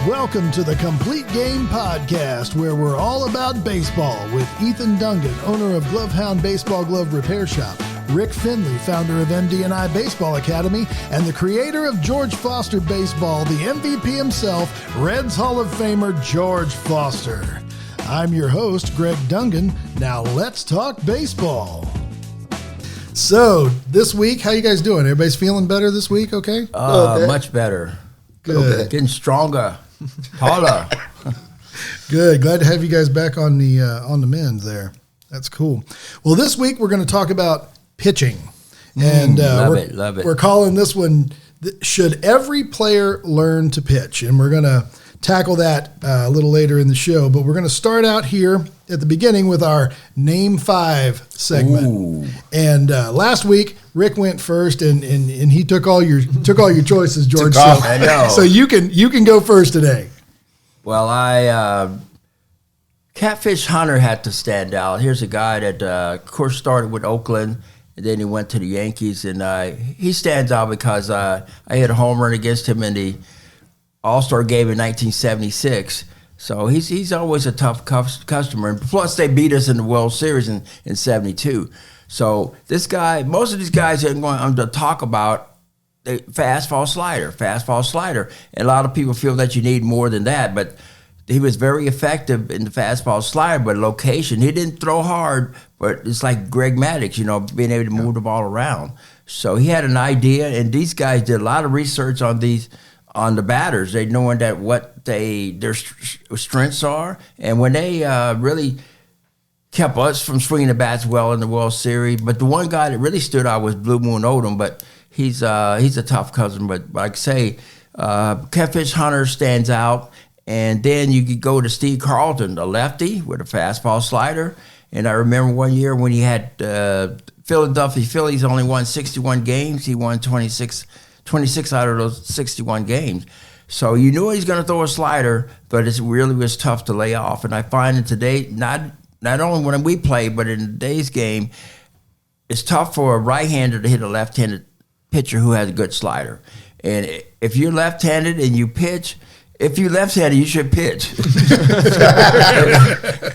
Welcome to the Complete Game Podcast, where we're all about baseball with Ethan Dungan, owner of Glovehound Baseball Glove Repair Shop, Rick Finley, founder of MD&I Baseball Academy, and the creator of George Foster Baseball, the MVP himself, Reds Hall of Famer George Foster. I'm your host, Greg Dungan. Now let's talk baseball. So this week, how you guys doing? Everybody's feeling better this week, okay? Much better. Good. Getting stronger. Taller. Good. Glad to have you guys back on the mend there. That's cool. Well, this week we're going to talk about pitching. And love it. We're calling this one, Should Every Player Learn to Pitch? And we're going to tackle that a little later in the show. But we're going to start out here at the beginning with our Name 5 segment. Ooh. And last week, Rick went first, and he took all your choices, George. I know. So you can go first today. Well, Catfish Hunter had to stand out. Here's a guy that, of course, started with Oakland, and then he went to the Yankees, and he stands out because I hit a home run against him in the All-Star game in 1976. So he's always a tough customer. And plus, they beat us in the World Series in 72. So this guy, most of these guys I'm going to talk about, fastball slider. And a lot of people feel that you need more than that, but he was very effective in the fastball slider, but location. He didn't throw hard, but it's like Greg Maddux, being able to move the ball around. So he had an idea, and these guys did a lot of research on the batters. They knowing that what their strengths are, and when they really kept us from swinging the bats well in the World Series. But the one guy that really stood out was Blue Moon Odom, but he's a tough cousin. But like I say, Catfish Hunter stands out. And then you could go to Steve Carlton, the lefty with a fastball slider. And I remember one year when he had Philadelphia Phillies only won 61 games. He won 26 out of those 61 games. So you knew he's going to throw a slider, but it really was tough to lay off. And I find that today, not only when we play, but in today's game, it's tough for a right-hander to hit a left-handed pitcher who has a good slider. And if you're left-handed and you pitch, if you're left-handed, you should pitch.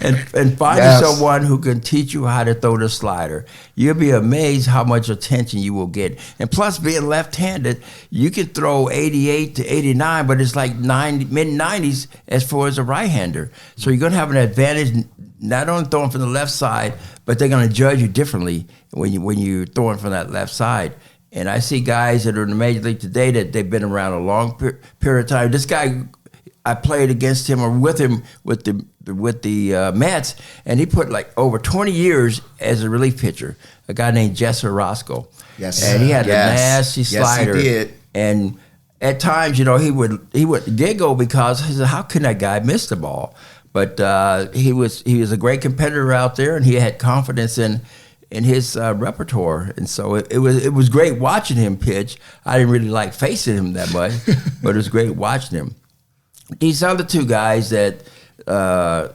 and find someone who can teach you how to throw the slider. You'll be amazed how much attention you will get. And plus, being left-handed, you can throw 88 to 89, but it's like mid-90s as far as a right-hander. So you're going to have an advantage not only throwing from the left side, but they're going to judge you differently when you're throwing from that left side. And I see guys that are in the major league today that they've been around a long period of time. This guy, I played against him or with him with the Mets, and he put like over 20 years as a relief pitcher. A guy named Jesse Roscoe. Yes, and he had a nasty slider. Yes, he did. And at times, he would giggle because he said, "How can that guy miss the ball?" But he was a great competitor out there, and he had confidence in his repertoire, and so it was great watching him pitch. I didn't really like facing him that much, but it was great watching him. These other two guys that,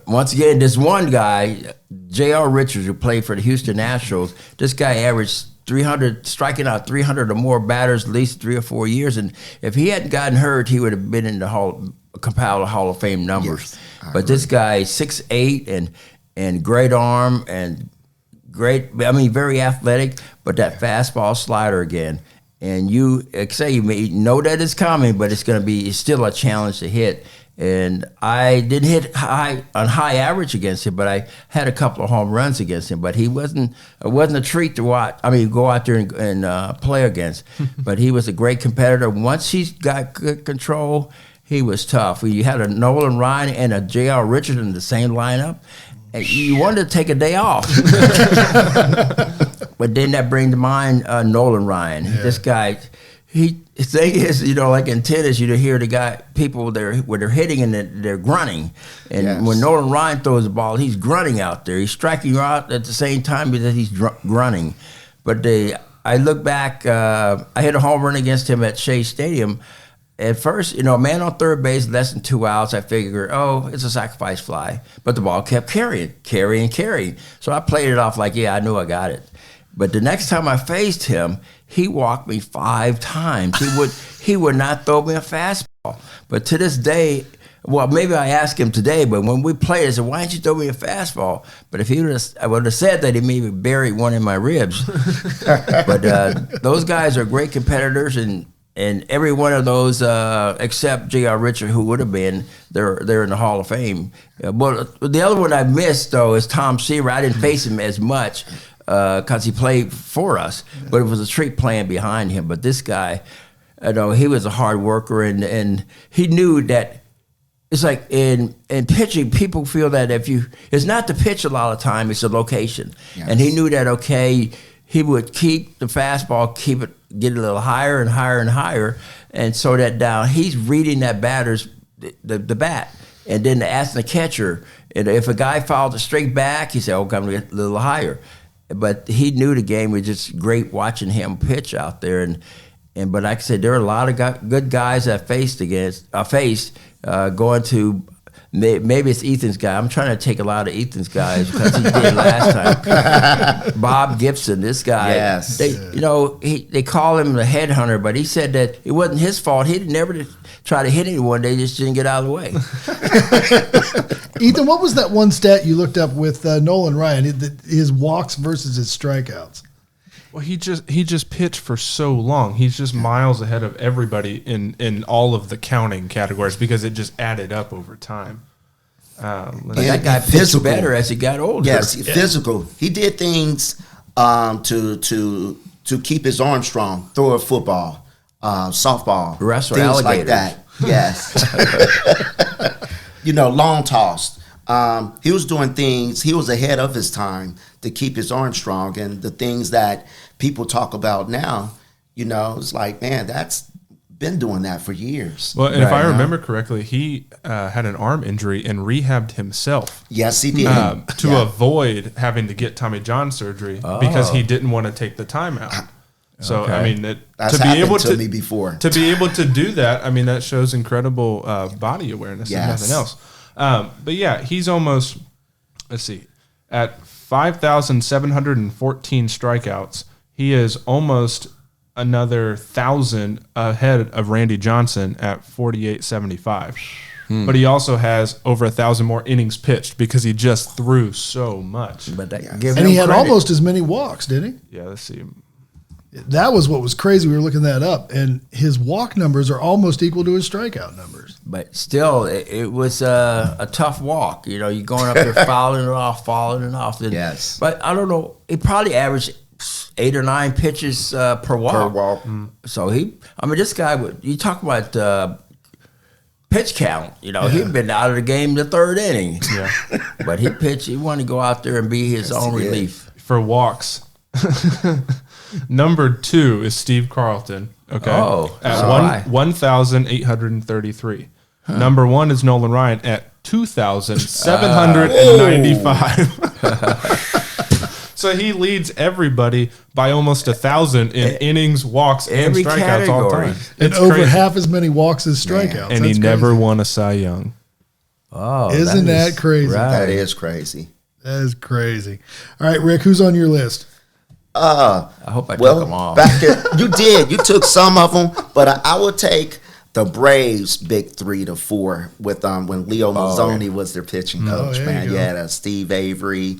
once again, this one guy, J.R. Richards, who played for the Houston Astros, this guy averaged 300, striking out 300 or more batters at least 3 or 4 years, and if he hadn't gotten hurt, he would have been in the compiled Hall of Fame numbers. Yes, but this guy, 6'8", and great arm and very athletic, but that fastball slider again. And you may know that it's coming, but it's still a challenge to hit. And I didn't hit high average against him, but I had a couple of home runs against him. But it wasn't a treat to watch. Go out there and play against. But he was a great competitor. Once he got good control, he was tough. You had a Nolan Ryan and a J.R. Richards in the same lineup. You wanted to take a day off. But then that brings to mind Nolan Ryan. Yeah. This guy, his thing is, like in tennis, you hear people where they're hitting and they're grunting. And when Nolan Ryan throws the ball, he's grunting out there. He's striking you out at the same time because he's grunting. But I look back, I hit a home run against him at Shea Stadium. At first, man on third base, less than 2 outs, I figured, it's a sacrifice fly. But the ball kept carrying. So I played it off like, I knew I got it. But the next time I faced him, he walked me 5 times. He would not throw me a fastball. But to this day, Well, maybe I asked him today, but when we played, I said, "Why didn't you throw me a fastball?" But if I would have said that, he maybe buried one in my ribs. But those guys are great competitors, and every one of those, except J.R. Richard, who would have been, they're in the Hall of Fame. But the other one I missed, though, is Tom Seaver. I didn't face him as much because he played for us, but it was a streak playing behind him. But this guy, he was a hard worker, and he knew that. It's like in pitching, people feel that it's not the pitch a lot of time, it's the location. Yes. And he knew that, okay, he would keep the fastball, get it a little higher and higher and higher, and so that down, he's reading that batter's, the bat, and then asking the catcher, and if a guy fouled it straight back, he said, okay, I'm going to get a little higher. But he knew the game was just great watching him pitch out there, and but like I said, there are a lot of good guys that I faced going to, maybe it's Ethan's guy. I'm trying to take a lot of Ethan's guys because he did last time. Bob Gibson, this guy. Yes. They call him the headhunter, but he said that it wasn't his fault. He never try to hit anyone. They just didn't get out of the way. Ethan, what was that one stat you looked up with Nolan Ryan, his walks versus his strikeouts? Well, he just pitched for so long. He's just miles ahead of everybody in all of the counting categories because it just added up over time. That guy pitched better as he got older. Yes, physical. He did things to keep his arm strong. Throw a football, softball, wrestle things alligators. like that. Yes, long toss. He was doing things. He was ahead of his time to keep his arm strong, and the things that people talk about now, it's like, man, that's been doing that for years. Well, and if I remember correctly, he had an arm injury and rehabbed himself. Yes, he did. To avoid having to get Tommy John surgery because he didn't want to take the time out. So, okay. I mean, that's happened to me before. To be able to do that, I mean, that shows incredible body awareness and nothing else. But yeah, he's almost, at 5,714 strikeouts, he is almost another 1,000 ahead of Randy Johnson at 4,875. But he also has over 1,000 more innings pitched because he just threw so much. But and he had almost as many walks, didn't he? Yeah, let's see. That was what was crazy. We were looking that up, and his walk numbers are almost equal to his strikeout numbers. But still, it was a tough walk. You're going up there fouling it off. Yes. But I don't know. He probably averaged 8 or 9 pitches per walk. So this guy, you talk about pitch count. He'd been out of the game the third inning. Yeah. But he wanted to go out there and be his own relief. For walks. Number 2 is Steve Carlton. Okay. At 1,833. Number 1 is Nolan Ryan at 2,795. So he leads everybody by almost 1,000 in innings, walks, and strikeouts category. all time. And over half as many walks as strikeouts. And he never won a Cy Young. Oh, isn't that crazy? Right. That is crazy. That is crazy. All right, Rick, who's on your list? I hope I took them all. Back there, you did. You took some of them, but I would take the Braves' big 3 to 4 with when Leo Mazzoni was their pitching coach. Man, you had Steve Avery.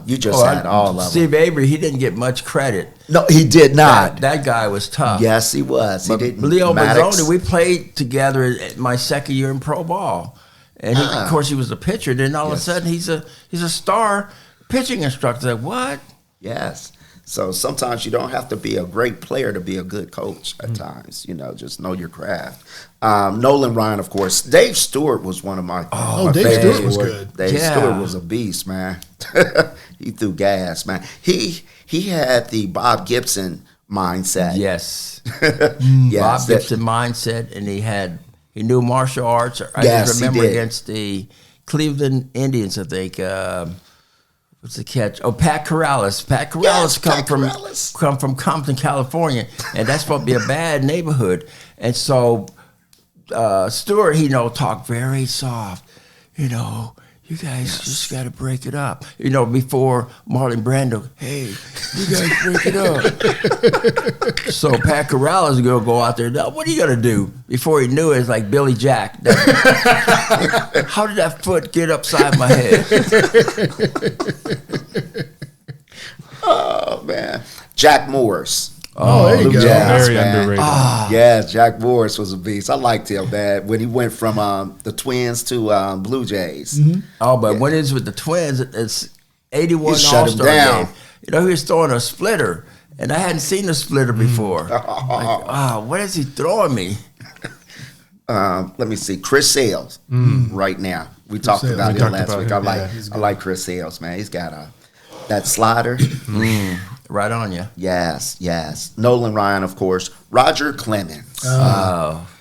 You just had all of them. Steve Avery, he didn't get much credit. No, he did not. That guy was tough. Yes, he was. But Leo Mazzoni, we played together at my second year in pro ball, and of course he was a pitcher. Then all of a sudden he's a star pitching instructor. Like, what? Yes. So sometimes you don't have to be a great player to be a good coach at times. Just know your craft. Nolan Ryan, of course. Dave Stewart was one of my Dave Stewart was good. Dave Stewart was a beast, man. He threw gas, man. He had the Bob Gibson mindset. Yes. Yes. Bob Gibson mindset, and he knew martial arts. I just remember against the Cleveland Indians, I think. What's the catch? Oh, Pat Corrales. Pat Corrales come from Compton, California, and that's supposed to be a bad neighborhood. And so Stewart, talked very soft. You you guys just got to break it up. You know, before Marlon Brando, hey, you guys break it up. So Pat Corral is going to go out there. Now, what are you going to do? Before he knew it, it's like Billy Jack. How did that foot get upside my head? Oh, man. Jack Morris. Oh, there you go. Very underrated. Yeah, Jack Morris was a beast. I liked him, man. When he went from the Twins to Blue Jays. Mm-hmm. Oh, but when it's with the Twins, it's 81 He shut him All-Star down. game. You know, he was throwing a splitter, and I hadn't seen a splitter before. What is he throwing me? Let me see. Chris Sales right now. We talked Sales. about We him talked last about week. him. I like Chris Sales, man. He's got that slider. Right on you. Yes. Nolan Ryan, of course. Roger Clemens.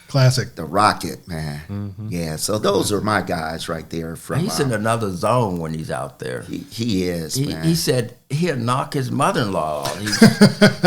Classic. The Rocket, man. Yeah, so those are my guys right there. From He's in another zone when he's out there. he is, man. He said he'll knock his mother-in-law out.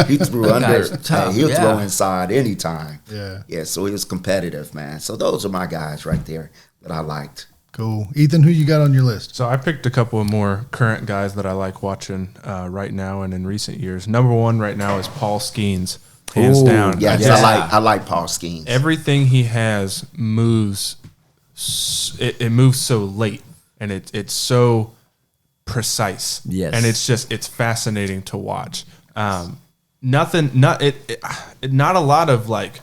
He threw That under. guy's tough, He'll yeah. throw inside anytime. Yeah. So he was competitive, man. So those are my guys right there that I liked. Cool. Ethan, who you got on your list? So I picked a couple of more current guys that I like watching right now and in recent years. Number one right now is Paul Skeens, hands Ooh, down. Yes, Yeah. I like Paul Skeens. Everything he has moves. It moves so late, and it's so precise. Yes. and it's fascinating to watch. Not a lot of like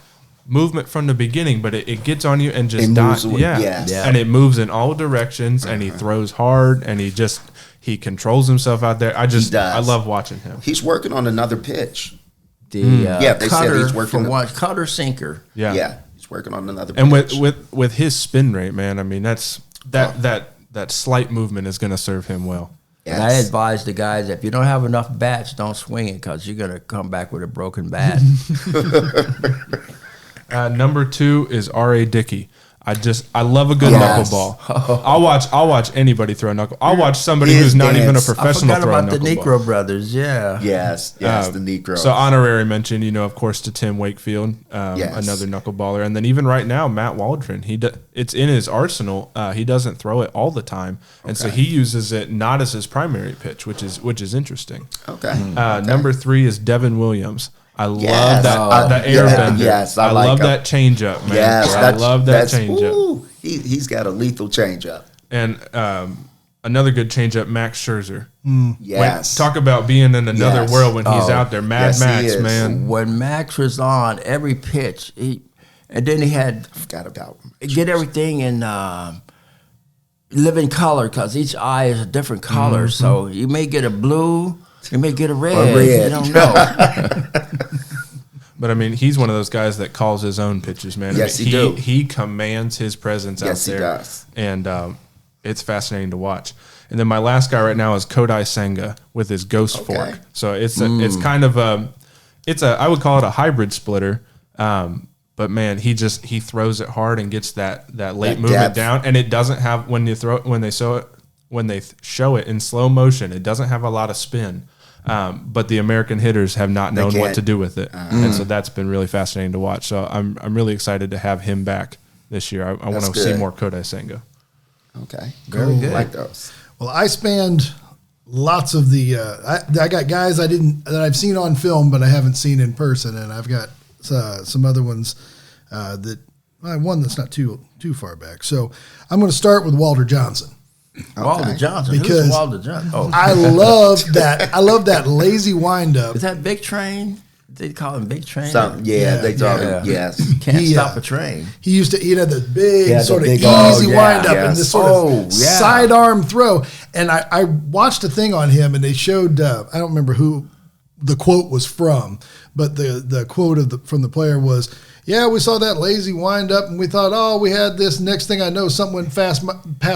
movement from the beginning, but it gets on you and just It moves dies. with- yes. And it moves in all directions, and he throws hard, and he controls himself out there. does. I love watching him. He's working on another pitch. The Yeah, they said cutter he's working from on- one cutter sinker. Yeah. He's working on another And pitch. with his spin rate, man, I mean that slight movement is going to serve him well. And I advise the guys, if you don't have enough bats, don't swing it because you're going to come back with a broken bat. Number two is R.A. Dickey. I love a good Yes. knuckleball. I'll watch anybody throw a knuckle. I'll watch somebody His who's not even a dance. I professional forgot throw a about the knuckleball. Negro brothers, yeah. Yes, the Negro. So honorary mention, of course, to Tim Wakefield, Yes. another knuckleballer, and then even right now, Matt Waldron. It's in his arsenal. He doesn't throw it all the time, and so he uses it not as his primary pitch, which is interesting. Okay. Number three is Devin Williams. I love Yes. that the airbender. yes, I I like love him. that changeup, man. Yes, I love that changeup. Ooh, he's got a lethal changeup. And another good changeup, Max Scherzer. Yes. Talk about being in another Yes. world when he's out there. Mad Yes, he Max, is. man. When Max was on, every pitch, and then he had Forgot about him. get everything in living color because each eye is a different color. So you may get a blue, you may get a red. red. You don't know. But I mean, he's one of those guys that calls his own pitches, man. Yes, I mean, he do. He commands his presence out Yes, he there. does. And it's fascinating to watch. And then my last guy right now is Kodai Senga with his ghost fork. So it's kind of I would call it a hybrid splitter. But man, he throws it hard and gets that late movement depth. down, and it doesn't have when they show it in slow motion, it doesn't have a lot of spin. But the American hitters have not known what can't. to do with it, and so that's been really fascinating to watch. So I'm really excited to have him back this year. I want to see good. more Kodai Senga. Okay. Very good. I like those. Well, I spanned lots of the. I got guys that I've seen on film, but I haven't seen in person, and I've got some other ones one that's not too far back. So I'm going to start with Walter Johnson. Walter Johnson. Because Who's Walter Johnson? Oh, I love that. I love that lazy windup. is that Big Train? They call him Big Train. They talk. Yeah. Yes. Can't He, stop a train. He used to, the big Yeah, the sort of big- easy oh, yeah, windup and yes. this sort of sidearm throw. And I watched a thing on him, and they showed. I don't remember who the quote was from, but the quote from the player was, "Yeah, we saw that lazy windup, and we thought, oh, we had this. Next thing I know, something went past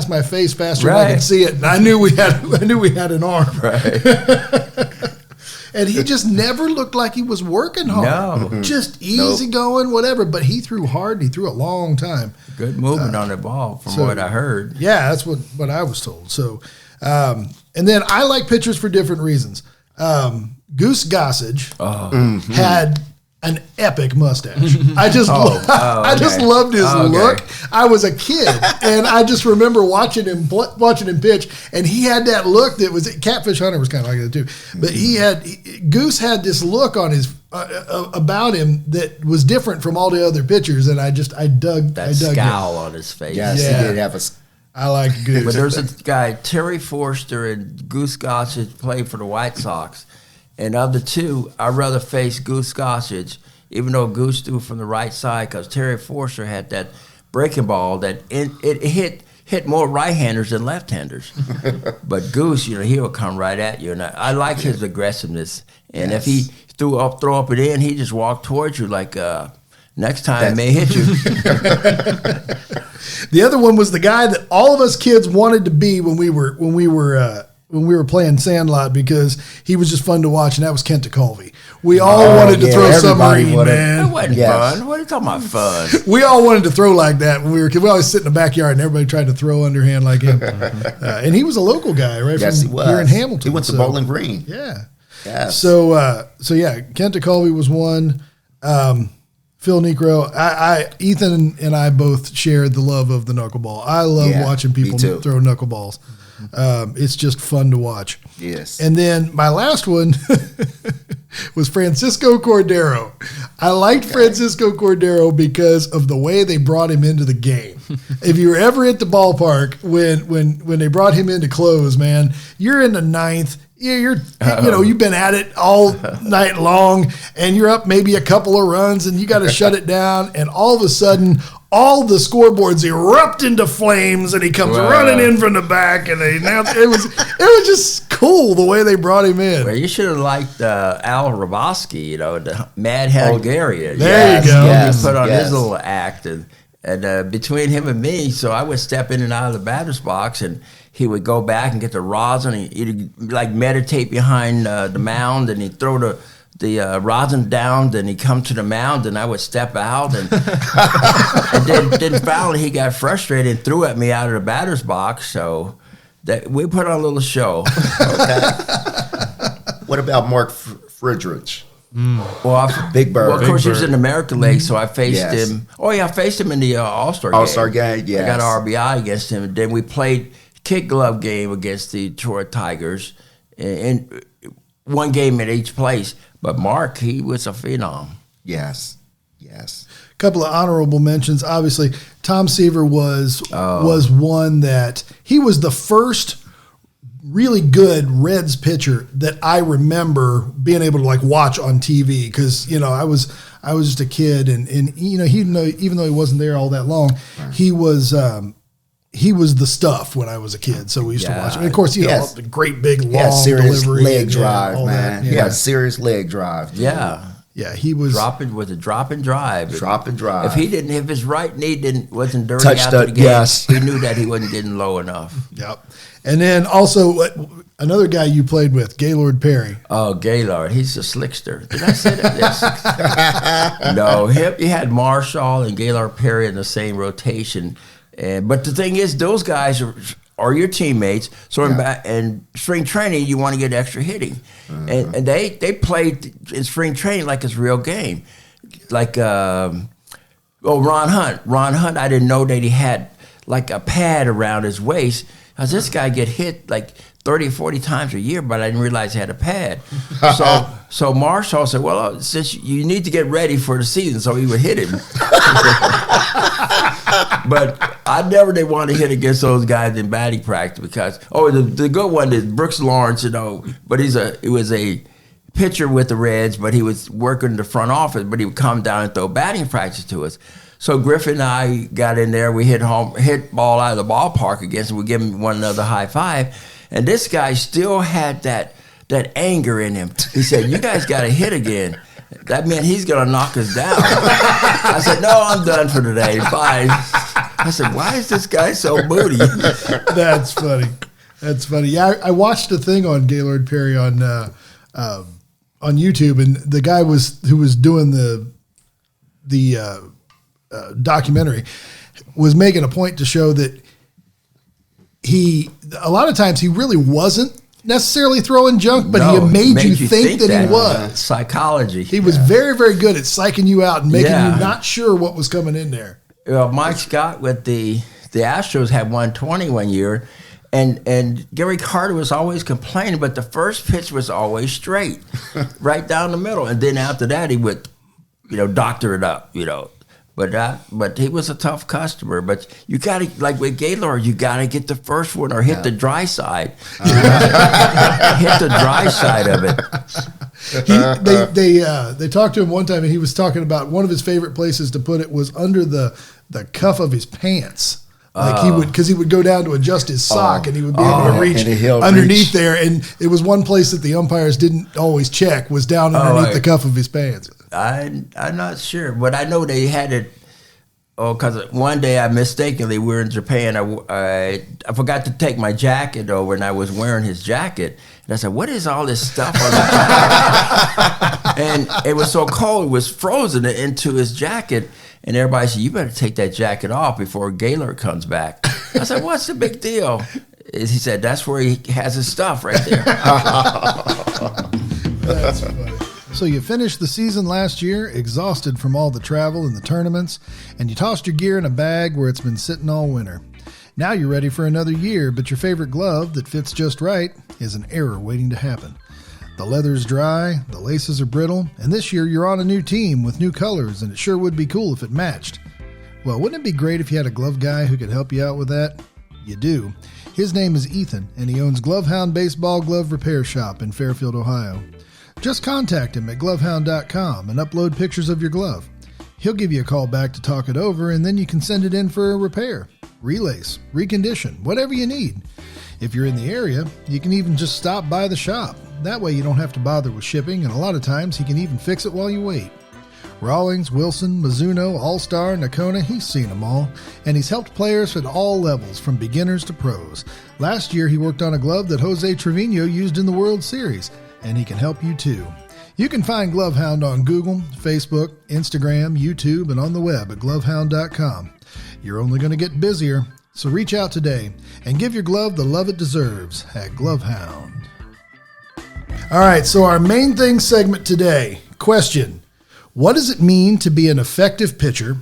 my face faster than I Right. could see it, and I knew we had an arm." Right. And he just never looked like he was working hard. No. Just easy going, whatever. But he threw hard, and he threw a long time. Good movement on the ball, from so- what I heard. Yeah, that's what I was told. So, and then I like pitchers for different reasons. Goose Gossage had an epic mustache. I just loved his Okay. look. I was a kid, and I just remember watching him pitch, and he had that look that was Catfish Hunter was kind of like that too, but Goose had this look on his about him that was different from all the other pitchers, and I dug that scowl on his face. Yes, he did have a. I like Goose. But there's a guy, Terry Forster and Goose Gossage played for the White Sox. And of the two, I'd rather face Goose Gossage, even though Goose threw from the right side, because Terry Forster had that breaking ball that it hit more right-handers than left-handers. But Goose, he'll come right at you. And I like his aggressiveness. And if he throw up it in, he just walked towards you like next time may hit you. The other one was the guy that all of us kids wanted to be when we were playing Sandlot, because he was just fun to watch, and that was Kent DeColvey. We all wanted to throw submarine, man. It wasn't fun. What are you talking about fun? We all wanted to throw like that when we were kids. We always sit in the backyard, and everybody tried to throw underhand like him. And he was a local guy, right? Yes, from he was. Here in Hamilton. He went to Bowling Green. Yeah. Yes. So Kent DeColvey was one. Phil Necro. Ethan and I both shared the love of the knuckleball. I love watching people throw knuckleballs. It's just fun to watch. Yes. And then my last one was Francisco Cordero. I liked Francisco Cordero because of the way they brought him into the game. If you were ever at the ballpark when they brought him in to close, man, you're in the ninth. You've been at it all night long, and you're up maybe a couple of runs, and you got to shut it down, and all of a sudden, all the scoreboards erupt into flames, and he comes running in from the back, and it was just cool the way they brought him in. Well, you should have liked Al Rabosky, the Mad Hungarian. There you go. He put on his little act, and between him and me, so I would step in and out of the batter's box, and he would go back and get the rosin. He'd like meditate behind the mound, and he'd throw the rosin down. Then he'd come to the mound, and I would step out, and then finally he got frustrated and threw at me out of the batter's box. So that we put on a little show. Okay. What about Mark Friedrich? Well, Big Bird. Well, of course, he was in the American League, so I faced him. Oh, yeah, I faced him in the All-Star game. Yes. I got an RBI against him. And then we played kick glove game against the Detroit Tigers, and one game at each place. But Mark, he was a phenom. Yes. A couple of honorable mentions. Obviously, Tom Seaver was one that he was the first really good Reds pitcher that I remember being able to watch on TV, because I was just a kid, and even though he wasn't there all that long, he was the stuff when I was a kid. So we used to watch him. And of course, the great big long serious delivery, leg drive, man. Yeah, serious leg drive. Yeah, he was dropping with a drop and drive. Drop and drive. If his right knee wasn't dirty Touched after the game, yes. he knew that he wasn't getting low enough. Yep. And then also another guy you played with, Gaylord Perry. Oh, Gaylord, he's a slickster. Did I say that? Yes. No, he had Marshall and Gaylord Perry in the same rotation. But the thing is, those guys are your teammates. So in spring training, you want to get extra hitting. And they played in spring training like it's a real game. Like, Ron Hunt. Ron Hunt, I didn't know that he had like a pad around his waist. Because this guy get hit like 30 or 40 times a year, but I didn't realize he had a pad. So Marshall said, well, since you need to get ready for the season, so he would hit him. But I never did want to hit against those guys in batting practice because, the good one is Brooks Lawrence, but he was a pitcher with the Reds, but he was working the front office, but he would come down and throw batting practice to us. So Griffin and I got in there. We hit ball out of the ballpark against him. We give him one another high five. And this guy still had that anger in him. He said, you guys got to hit again. That meant he's going to knock us down. I said, no, I'm done for today. Bye. I said, why is this guy so moody? That's funny. Yeah, I watched a thing on Gaylord Perry on YouTube, and the guy who was doing the documentary was making a point to show that a lot of times he really wasn't necessarily throwing junk, but he made you think that he was. Psychology. He was very, very good at psyching you out and making you not sure what was coming in there. Well, Mike Scott with the Astros had 120 one year, and Gary Carter was always complaining, but the first pitch was always straight, right down the middle, and then after that he would, doctor it up, But he was a tough customer. But you got to, like with Gaylord, you got to get the first one or hit the dry side. Hit the dry side of it. They talked to him one time, and he was talking about one of his favorite places to put it was under the cuff of his pants. Like he would go down to adjust his sock, and he would be able to reach underneath there. And it was one place that the umpires didn't always check was down underneath the cuff of his pants. I'm not sure, but I know they had it. Oh, because one day I mistakenly, we were in Japan. I forgot to take my jacket over, and I was wearing his jacket. And I said, "What is all this stuff on the jacket?" And it was so cold, it was frozen into his jacket. And everybody said, "You better take that jacket off before Gaylord comes back." I said, "What's the big deal?" He said, "That's where he has his stuff right there." That's funny. So you finished the season last year, exhausted from all the travel and the tournaments, and you tossed your gear in a bag where it's been sitting all winter. Now you're ready for another year, but your favorite glove that fits just right is an error waiting to happen. The leather's dry, the laces are brittle, and this year you're on a new team with new colors, and it sure would be cool if it matched. Well, wouldn't it be great if you had a glove guy who could help you out with that? You do. His name is Ethan, and he owns Glovehound Baseball Glove Repair Shop in Fairfield, Ohio. Just contact him at glovehound.com and upload pictures of your glove. He'll give you a call back to talk it over, and then you can send it in for a repair, relace, recondition, whatever you need. If you're in the area, you can even just stop by the shop. That way you don't have to bother with shipping, and a lot of times he can even fix it while you wait. Rawlings, Wilson, Mizuno, All-Star, Nakona, he's seen them all, and he's helped players at all levels, from beginners to pros. Last year he worked on a glove that Jose Trevino used in the World Series, and he can help you too. You can find Glovehound on Google, Facebook, Instagram, YouTube, and on the web at glovehound.com. You're only going to get busier, so reach out today and give your glove the love it deserves at Glovehound. All right, so our main thing segment today, question: what does it mean to be an effective pitcher,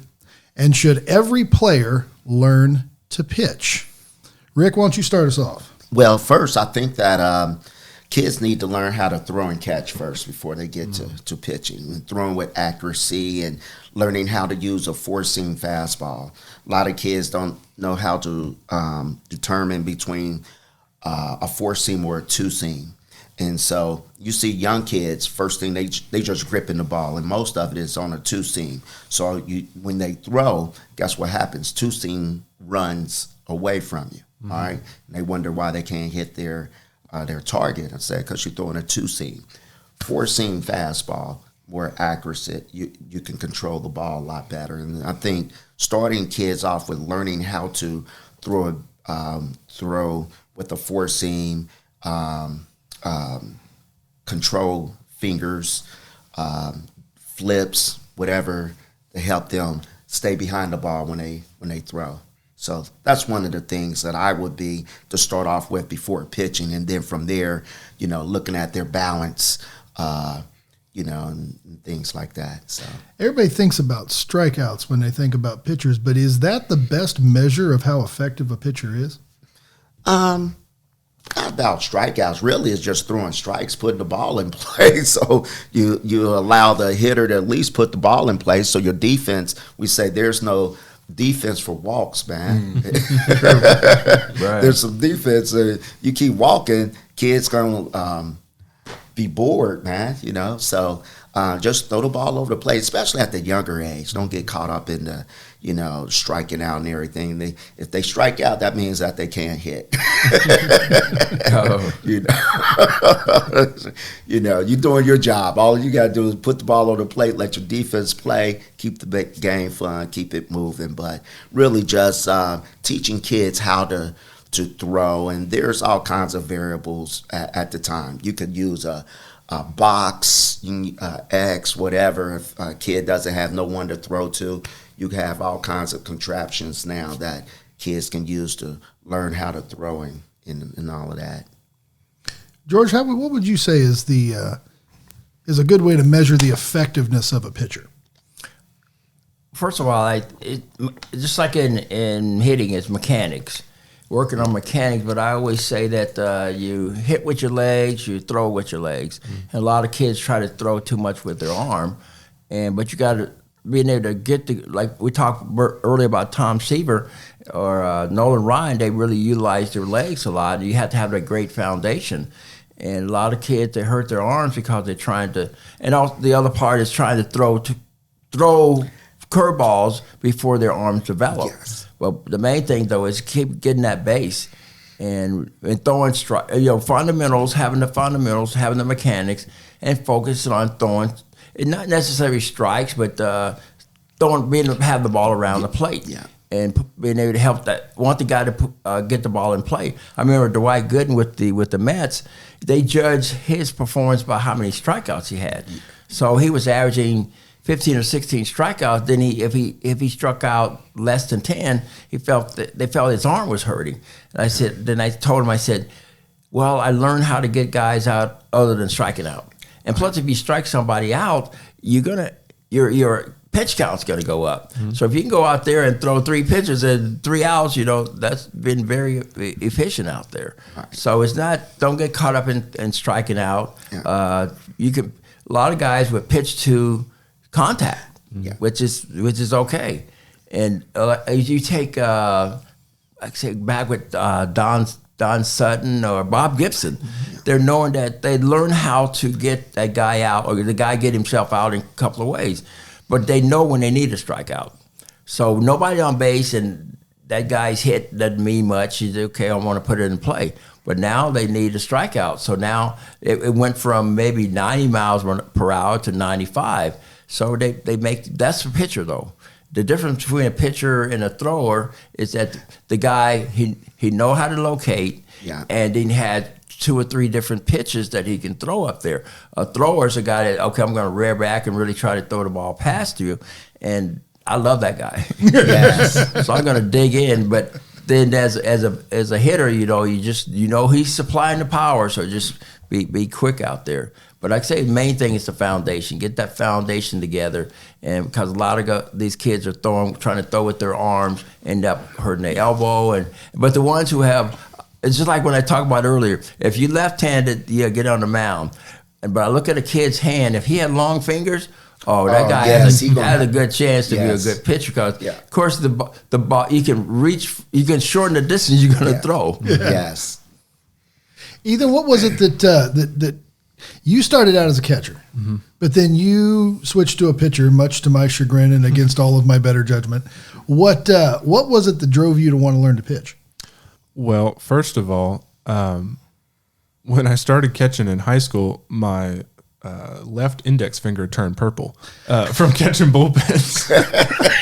and should every player learn to pitch? Rick, why don't you start us off? Well, first, I think that kids need to learn how to throw and catch first before they get to pitching, and throwing with accuracy and learning how to use a four-seam fastball. A lot of kids don't know how to determine between a four-seam or a two-seam. And so you see young kids, first thing, they just gripping the ball, and most of it is on a two-seam. So when they throw, guess what happens? Two-seam runs away from you, all right? And they wonder why they can't hit their target. I said, because you're throwing a two-seam. Four-seam fastball, more accurate, you can control the ball a lot better. And I think starting kids off with learning how to throw with a four-seam, control fingers, flips, whatever, to help them stay behind the ball when they throw. So that's one of the things that I would be to start off with before pitching, and then from there, looking at their balance, and things like that. So everybody thinks about strikeouts when they think about pitchers, but is that the best measure of how effective a pitcher is? Not about strikeouts. Really, it's just throwing strikes, putting the ball in place. So you allow the hitter to at least put the ball in place. So your defense, we say there's no defense for walks, man. Right. There's some defense. You keep walking, kids gonna be bored, man. So just throw the ball over the plate, especially at the younger age. Don't get caught up in the striking out and everything. If they strike out, that means that they can't hit. You're doing your job. All you got to do is put the ball on the plate, let your defense play, keep the game fun, keep it moving. But really just teaching kids how to throw, and there's all kinds of variables at the time. You could use a box, X, whatever. If a kid doesn't have no one to throw to, you have all kinds of contraptions now that kids can use to learn how to throw and all of that. George, what would you say is a good way to measure the effectiveness of a pitcher? first of all, just like in hitting, it's mechanics, working on mechanics. But I always say that you hit with your legs, you throw with your legs. And a lot of kids try to throw too much with their arm, but you got to being able to get like we talked earlier about Tom Seaver or Nolan Ryan. They really utilize their legs a lot. You have to have a great foundation. And a lot of kids, they hurt their arms because they're trying to, and also the other part is trying to throw curveballs before their arms develop. Yes. Well, the main thing though is keep getting that base and throwing fundamentals, having the mechanics, and focusing on throwing. And not necessarily strikes, but being able to have the ball around the plate. Yeah. And being able to help want the guy to get the ball in play. I remember Dwight Gooden with the Mets. They judged his performance by how many strikeouts he had. Yeah. So he was averaging 15 or 16 strikeouts. Then if he struck out less than 10, they felt his arm was hurting. And I told him, I said, well, I learned how to get guys out other than striking out. And plus, if you strike somebody out, your pitch count's going to go up. Mm-hmm. So if you can go out there and throw 3 pitches and 3 outs, that's been very efficient out there. Right. So it's not, don't get caught up in striking out. Yeah. A lot of guys would pitch to contact, which is okay. And you take, like I say, back with Don Sutton or Bob Gibson, they're knowing that they learn how to get that guy out or the guy get himself out in a couple of ways. But they know when they need a strikeout. So nobody on base and that guy's hit doesn't mean much. He's okay, I want to put it in play. But now they need a strikeout. So now it went from maybe 90 miles per hour to 95. So they make, that's the pitcher though. The difference between a pitcher and a thrower is that the guy, he know how to locate, and then had 2 or 3 different pitches that he can throw up there. A thrower is a guy that, okay, I'm going to rear back and really try to throw the ball past you, and I love that guy. Yes. So I'm going to dig in, but then as a hitter, he's supplying the power, so just be quick out there. But like I say, the main thing is the foundation. Get that foundation together, and because a lot of these kids are trying to throw with their arms, end up hurting their elbow. But the ones who have, it's just like when I talked about earlier. If you left-handed, get on the mound. But I look at a kid's hand. If he had long fingers, that guy has a good chance to be a good pitcher. Because of course the ball you can shorten the distance you're going to throw. Yes. Ethan, what was it that you started out as a catcher, but then you switched to a pitcher, much to my chagrin and against all of my better judgment? What was it that drove you to want to learn to pitch? Well, first of all, when I started catching in high school, my left index finger turned purple from catching bullpens.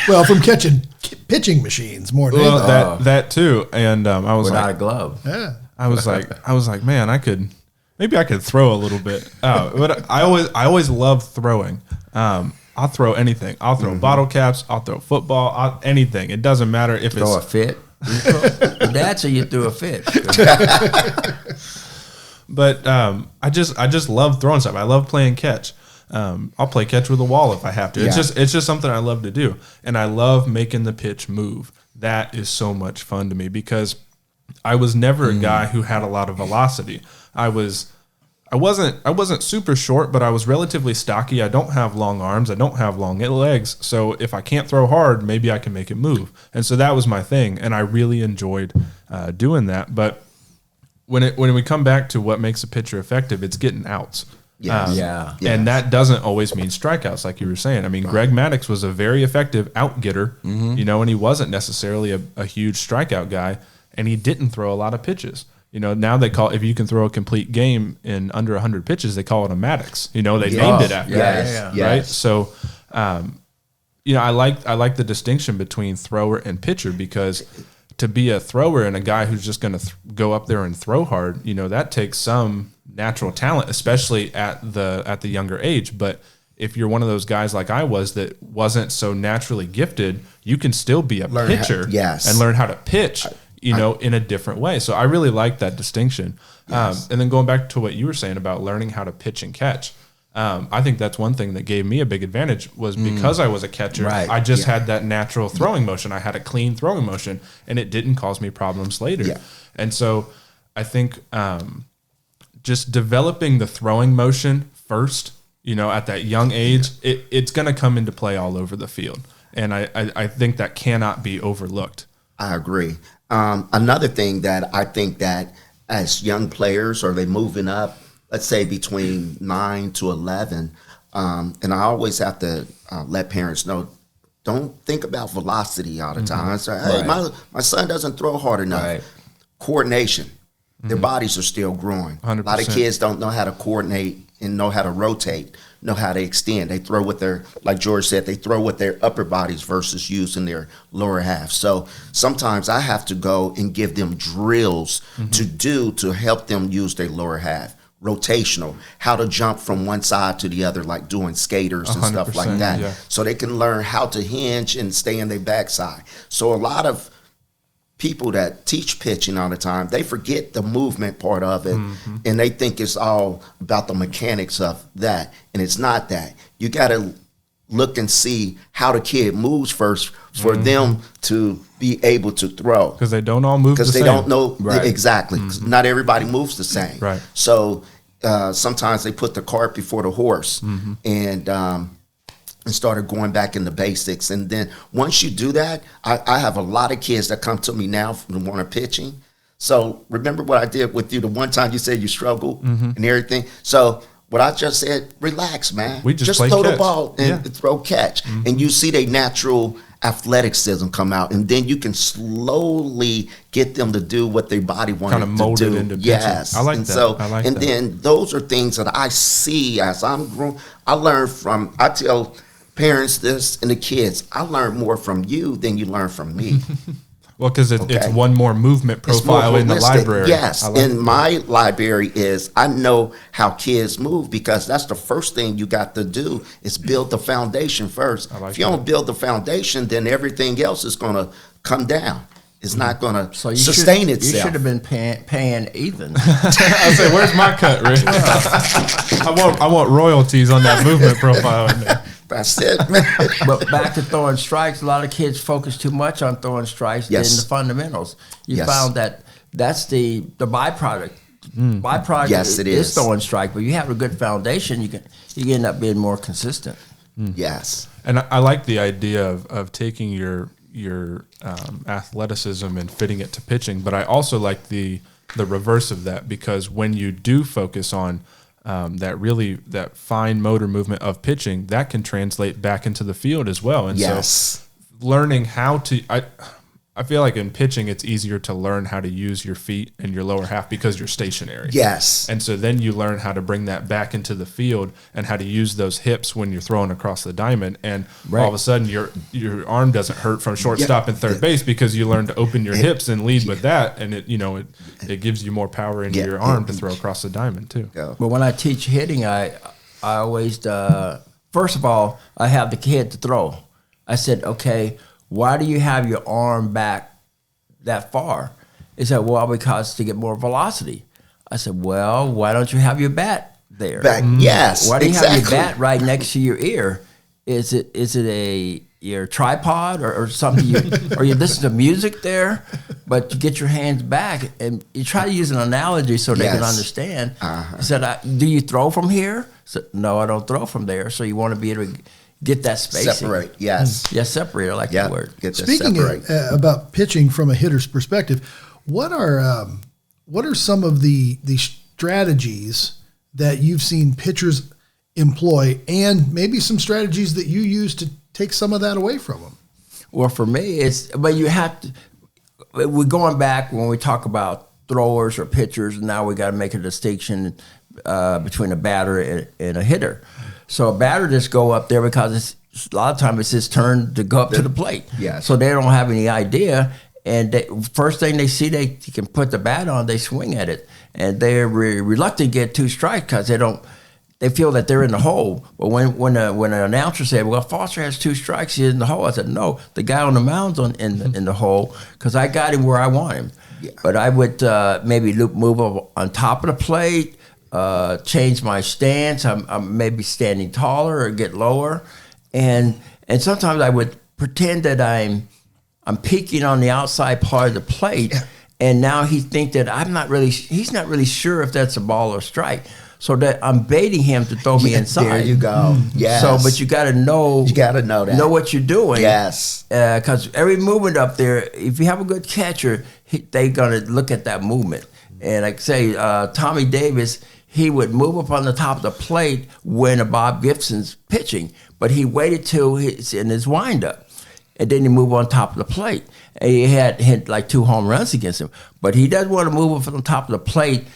Well, from catching pitching machines more than anything. That too. And I was without a glove. Yeah. I was like, man, maybe I could throw a little bit. But I always loved throwing. I'll throw anything. I'll throw bottle caps. I'll throw football. Anything. It doesn't matter if throw a fit. That's how you threw a fit. But I just love throwing stuff. I love playing catch. I'll play catch with a wall if I have to. Yeah. It's just something I love to do, and I love making the pitch move. That is so much fun to me because I was never a guy who had a lot of velocity. I wasn't super short, but I was relatively stocky. I don't have long arms. I don't have long legs. So if I can't throw hard, maybe I can make it move. And so that was my thing, and I really enjoyed doing that. But when we come back to what makes a pitcher effective, it's getting outs. And that doesn't always mean strikeouts, like you were saying. I mean, Greg Maddux was a very effective out getter, and he wasn't necessarily a huge strikeout guy, and he didn't throw a lot of pitches. Now they call, if you can throw a complete game in under 100 pitches, they call it a Maddux. They named it after that, right? So, I like the distinction between thrower and pitcher, because to be a thrower and a guy who's just going to go up there and throw hard, that takes some natural talent, especially at the younger age. But if you're one of those guys like I was that wasn't so naturally gifted, you can still be a pitcher and learn how to pitch. In a different way. So I really like that distinction. And then going back to what you were saying about learning how to pitch and catch, I think that's one thing that gave me a big advantage was because I was a catcher. Right. I just had that natural throwing motion. I had a clean throwing motion, and it didn't cause me problems later. Yeah. And so I think just developing the throwing motion first, at that young age, it's going to come into play all over the field. And I think that cannot be overlooked. I agree. Another thing that I think that as young players, are they moving up, let's say between 9 to 11, and I always have to let parents know, don't think about velocity all the time. I say, hey, my son doesn't throw hard enough. Right. Coordination. Their bodies are still growing. 100%. A lot of kids don't know how to coordinate and know how to rotate, know how to extend. They throw with their, like George said, they throw with their upper bodies versus using their lower half. So sometimes I have to go and give them drills to help them use their lower half. Rotational, how to jump from one side to the other, like doing skaters and stuff like that. Yeah. So they can learn how to hinge and stay in their backside. So a lot of people that teach pitching all the time, they forget the movement part of it, and they think it's all about the mechanics of that, and it's not that. You got to look and see how the kid moves first for them to be able to throw. Because they don't all move the same. Because they don't know exactly. Not everybody moves the same. Right. So sometimes they put the cart before the horse, and started going back into basics. And then once you do that, I have a lot of kids that come to me now from want to pitching. So remember what I did with you the one time you said you struggled and everything. So what I just said, relax, man. We just throw catch. the ball and throw catch. And you see their natural athleticism come out. And then you can slowly get them to do what their body wanted kind of mold to do. it into pitching. Yes. I like and that. So, I like and that. then those are things that I see as I'm growing. I learn from, I tell parents this and the kids, I learn more from you than you learn from me. Well, because it's one more movement profile in the library. Yes, I like and my library is, I know how kids move, because that's the first thing you got to do is build the foundation first. If you don't build the foundation, then everything else is going to come down. It's not going to sustain itself. You should have been paying Ethan. I say, where's my cut, Rick? I want royalties on that movement profile in there. That's it, man. But back to throwing strikes, a lot of kids focus too much on throwing strikes than the fundamentals. You found that that's the byproduct. Byproduct Yes, it is. throwing strike, but you have a good foundation, you can end up being more consistent. Yes. And I like the idea of taking your athleticism and fitting it to pitching, but I also like the reverse of that, because when you do focus on that fine motor movement of pitching, that can translate back into the field as well. And so learning how to, I feel like in pitching, it's easier to learn how to use your feet and your lower half because you're stationary. Yes. And so then you learn how to bring that back into the field and how to use those hips when you're throwing across the diamond. And all of a sudden your arm doesn't hurt from shortstop and third base because you learn to open your hips and lead with that. And it gives you more power into your arm to throw across the diamond too. But when I teach hitting, I always, first of all, I have the kid to throw. I said, okay, why do you have your arm back that far? He said, well, because to get more velocity. I said, well, why don't you have your bat there? Yes. Why do you have your bat right next to your ear? Is it your tripod or something? Or you listen to music there, but you get your hands back and you try to use an analogy so they can understand. I said, do you throw from here? I said, no, I don't throw from there. So you want to be able to get that spacing. Separate, yes. Yes, separate. I like that word. Speaking about pitching from a hitter's perspective, what are some of the strategies that you've seen pitchers employ, and maybe some strategies that you use to take some of that away from them? Well, for me, but you have to. We're going back when we talk about throwers or pitchers. Now we got to make a distinction between a batter and a hitter. So a batter just go up there because a lot of times it's his turn to go up to the plate. Yeah. So they don't have any idea. And first thing they see, they can put the bat on, they swing at it. And they're reluctant to get two strikes because they feel that they're in the hole. But when an announcer said, well, Foster has two strikes, he's in the hole. I said, no, the guy on the mound's in the hole because I got him where I want him. Yeah. But I would maybe move on top of the plate, change my stance. I'm maybe standing taller or get lower, and sometimes I would pretend that I'm peeking on the outside part of the plate, and now he think that he's not really sure if that's a ball or strike. So that I'm baiting him to throw me inside. There you go. Yes. So, but you got to know. You got to know that. Know what you're doing. Yes. Because every movement up there, if you have a good catcher, they're gonna look at that movement. And like I say, Tommy Davis, he would move up on the top of the plate when Bob Gibson's pitching, but he waited till he's in his windup, and then he moved on top of the plate. And he had hit like 2 home runs against him, but he doesn't want to move up on the top of the plate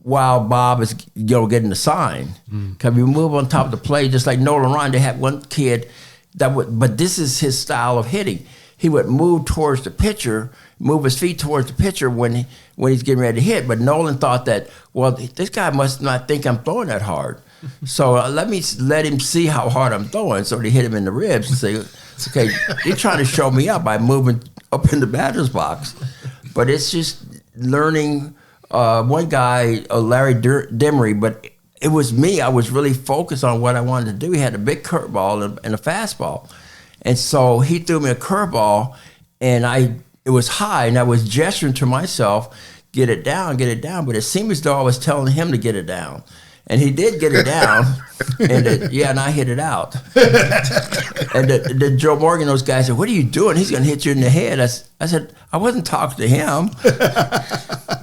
while Bob is getting the sign. Because you move on top of the plate, just like Nolan Ryan, they had one kid that would, but this is his style of hitting. He would move towards the pitcher, move his feet towards the pitcher when he's getting ready to hit. But Nolan thought that, well, this guy must not think I'm throwing that hard. So let him see how hard I'm throwing. So they hit him in the ribs and say, okay, you're trying to show me up by moving up in the batter's box. But it's just learning. One guy, Larry Demery, but it was me. I was really focused on what I wanted to do. He had a big curveball and a fastball. And so he threw me a curveball, and it was high, and I was gesturing to myself, get it down, but it seemed as though I was telling him to get it down. And he did get it down, and I hit it out. And the Joe Morgan, those guys said, "What are you doing? He's going to hit you in the head." I said, "I wasn't talking to him."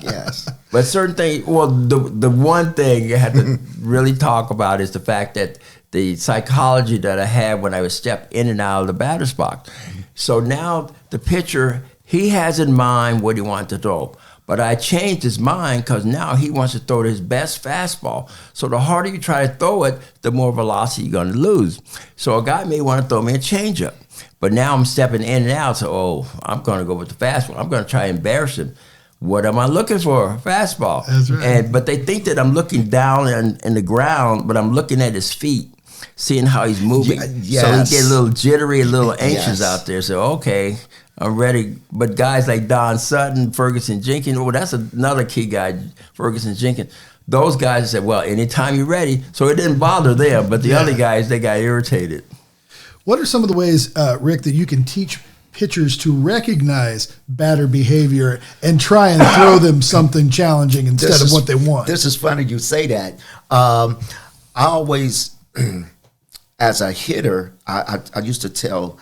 Yes. But certain things, well, the one thing you had to really talk about is the fact that the psychology that I had when I would step in and out of the batter's box. So now the pitcher, he has in mind what he wants to throw. But I changed his mind because now he wants to throw his best fastball. So the harder you try to throw it, the more velocity you're going to lose. So a guy may want to throw me a changeup. But now I'm stepping in and out, so I'm going to go with the fastball. I'm going to try and embarrass him. What am I looking for? Fastball. That's right. But they think that I'm looking down in the ground, but I'm looking at his feet, seeing how he's moving. Yes. So he get a little jittery, a little anxious Yes. out there. So, okay, I'm ready. But guys like Don Sutton, Ferguson Jenkins, that's another key guy, Ferguson Jenkins. Those guys said, well, anytime you're ready. So it didn't bother them. But the other guys, they got irritated. What are some of the ways, Rick, that you can teach pitchers to recognize batter behavior and try and throw them something challenging instead of what they want? This is funny you say that. I always, as a hitter, I used to tell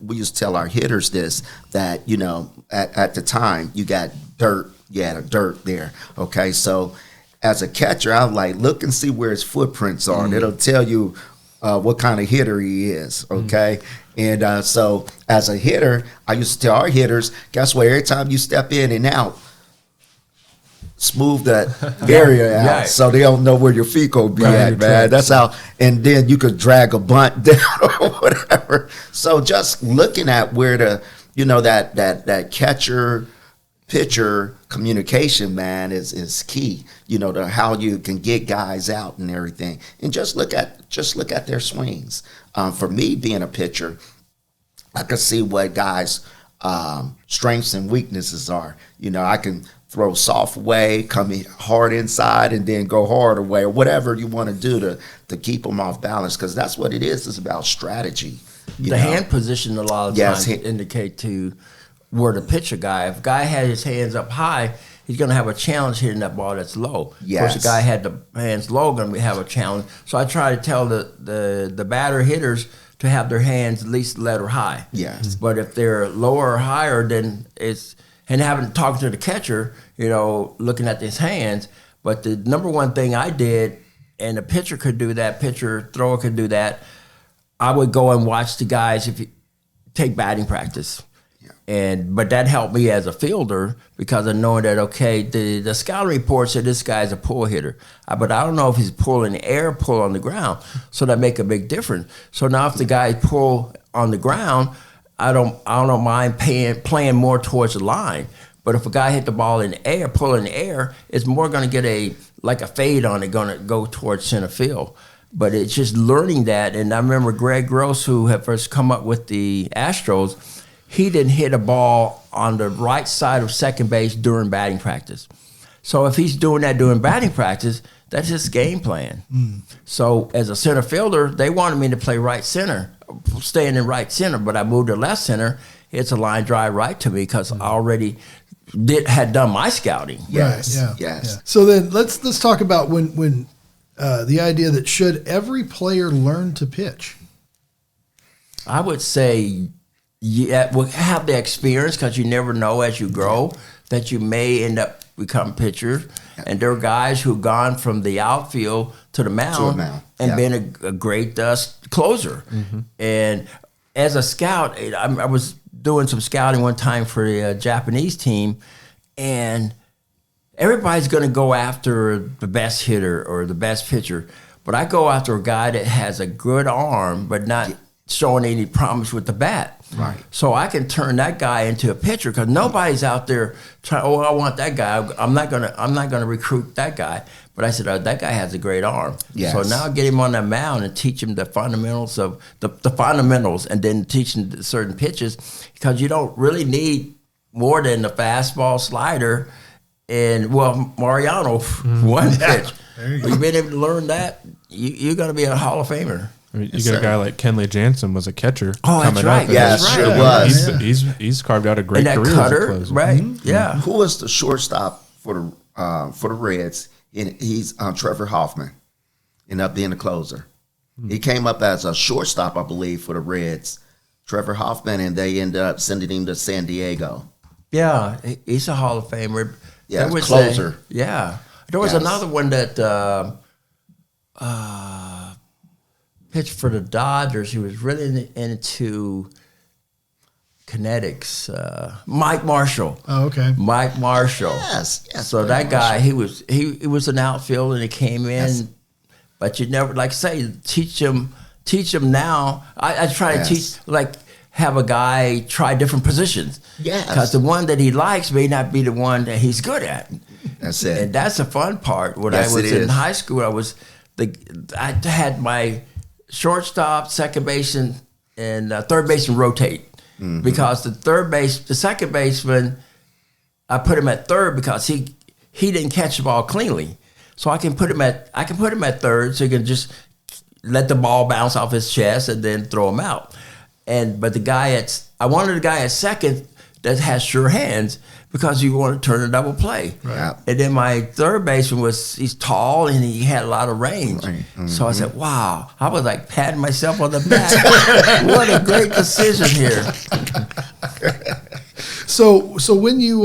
we used to tell our hitters this, that, at the time you got dirt, you had a dirt there. Okay, so as a catcher, I was like, look and see where his footprints are. Mm. It'll tell you what kind of hitter he is, okay? And so as a hitter, I used to tell our hitters, guess what? Every time you step in and out, smooth that area out, right, so they don't know where your feet gonna be at, man. That's how. And then you could drag a bunt down or whatever. So just looking at where that catcher pitcher communication, man, is key. To how you can get guys out and everything, and just look at their swings. For me, being a pitcher, I can see what guys' strengths and weaknesses are. I can throw soft away, come in hard inside, and then go hard away, or whatever you want to do to keep them off balance, because that's what it is. It's about strategy. The hand position a lot of times indicate to where the pitcher guy. If a guy had his hands up high, he's going to have a challenge hitting that ball that's low. Yes. Of course, the guy had the hands low, going to have a challenge. So I try to tell the batter hitters to have their hands at least letter high. Yes. But if they're lower or higher, then it's, and having talked to the catcher, looking at his hands. But the number one thing I did, and the pitcher could do that, thrower could do that, I would go and watch the guys if you take batting practice. But that helped me as a fielder, because of knowing that, okay, the scouting report said this guy's a pull hitter, but I don't know if he's pulling the air, pull on the ground. So that make a big difference. So now if the guy pull on the ground, I don't mind playing more towards the line. But if a guy hit the ball in the air, pull in the air, it's more going to get a fade on it, going to go towards center field. But it's just learning that. And I remember Greg Gross, who had first come up with the Astros, he didn't hit a ball on the right side of second base during batting practice. So if he's doing that during batting practice, That's his game plan. So as a center fielder, they wanted me to play right center, staying in right center, but I moved to left center. It's a line drive right to me because I already had done my scouting. Yes, Right, yes. So then let's talk about when the idea that should every player learn to pitch? I would say, yeah, well, have the experience because you never know as you grow that you may end up become pitchers. And there are guys who've gone from the outfield to the mound, and been a great closer. And as a scout, I was doing some scouting one time for the Japanese team, and everybody's going to go after the best hitter or the best pitcher. But I go after a guy that has a good arm, but not showing any promise with the bat. Right. So I can turn that guy into a pitcher because nobody's out there trying. Oh, I want that guy. I'm not gonna recruit that guy. But I said, that guy has a great arm. Yes. So now get him on the mound and teach him the fundamentals of the fundamentals, and then teach him certain pitches because you don't really need more than the fastball, slider, and Mariano one pitch. You've been able to learn that, you're going to be a Hall of Famer. I mean, you got a guy like Kenley Jansen was a catcher. Oh, that's right. Yes, That's sure right. was. He's carved out a great And that career cutter, as a closer. right? Yeah. Who was the shortstop for the Reds? And he's Trevor Hoffman, ended up being the closer. He came up as a shortstop, I believe, for the Reds. Trevor Hoffman, and they ended up sending him to San Diego. Yeah, he's a Hall of Famer. Yeah, There was closer. There was Yes. another one that pitched for the Dodgers. He was really into kinetics. Mike Marshall. Oh, okay. Mike Marshall. Yes. So that guy, he was an outfielder, and he came in, but you never, like say, teach him now. I try to teach, like, have a guy try different positions. Yes. Because the one that he likes may not be the one that he's good at. That's it. And that's the fun part. When Yes, I was it in is. high school, I had my shortstop, second baseman, and third baseman rotate. Because the second baseman, I put him at third because he didn't catch the ball cleanly. So I can put him at third, so he can just let the ball bounce off his chest and then throw him out. But I wanted a guy at second that has sure hands because you want to turn a double play. Right. And then my third baseman he's tall and he had a lot of range. Right. So I said, wow, I was like patting myself on the back. What a great decision here. So when you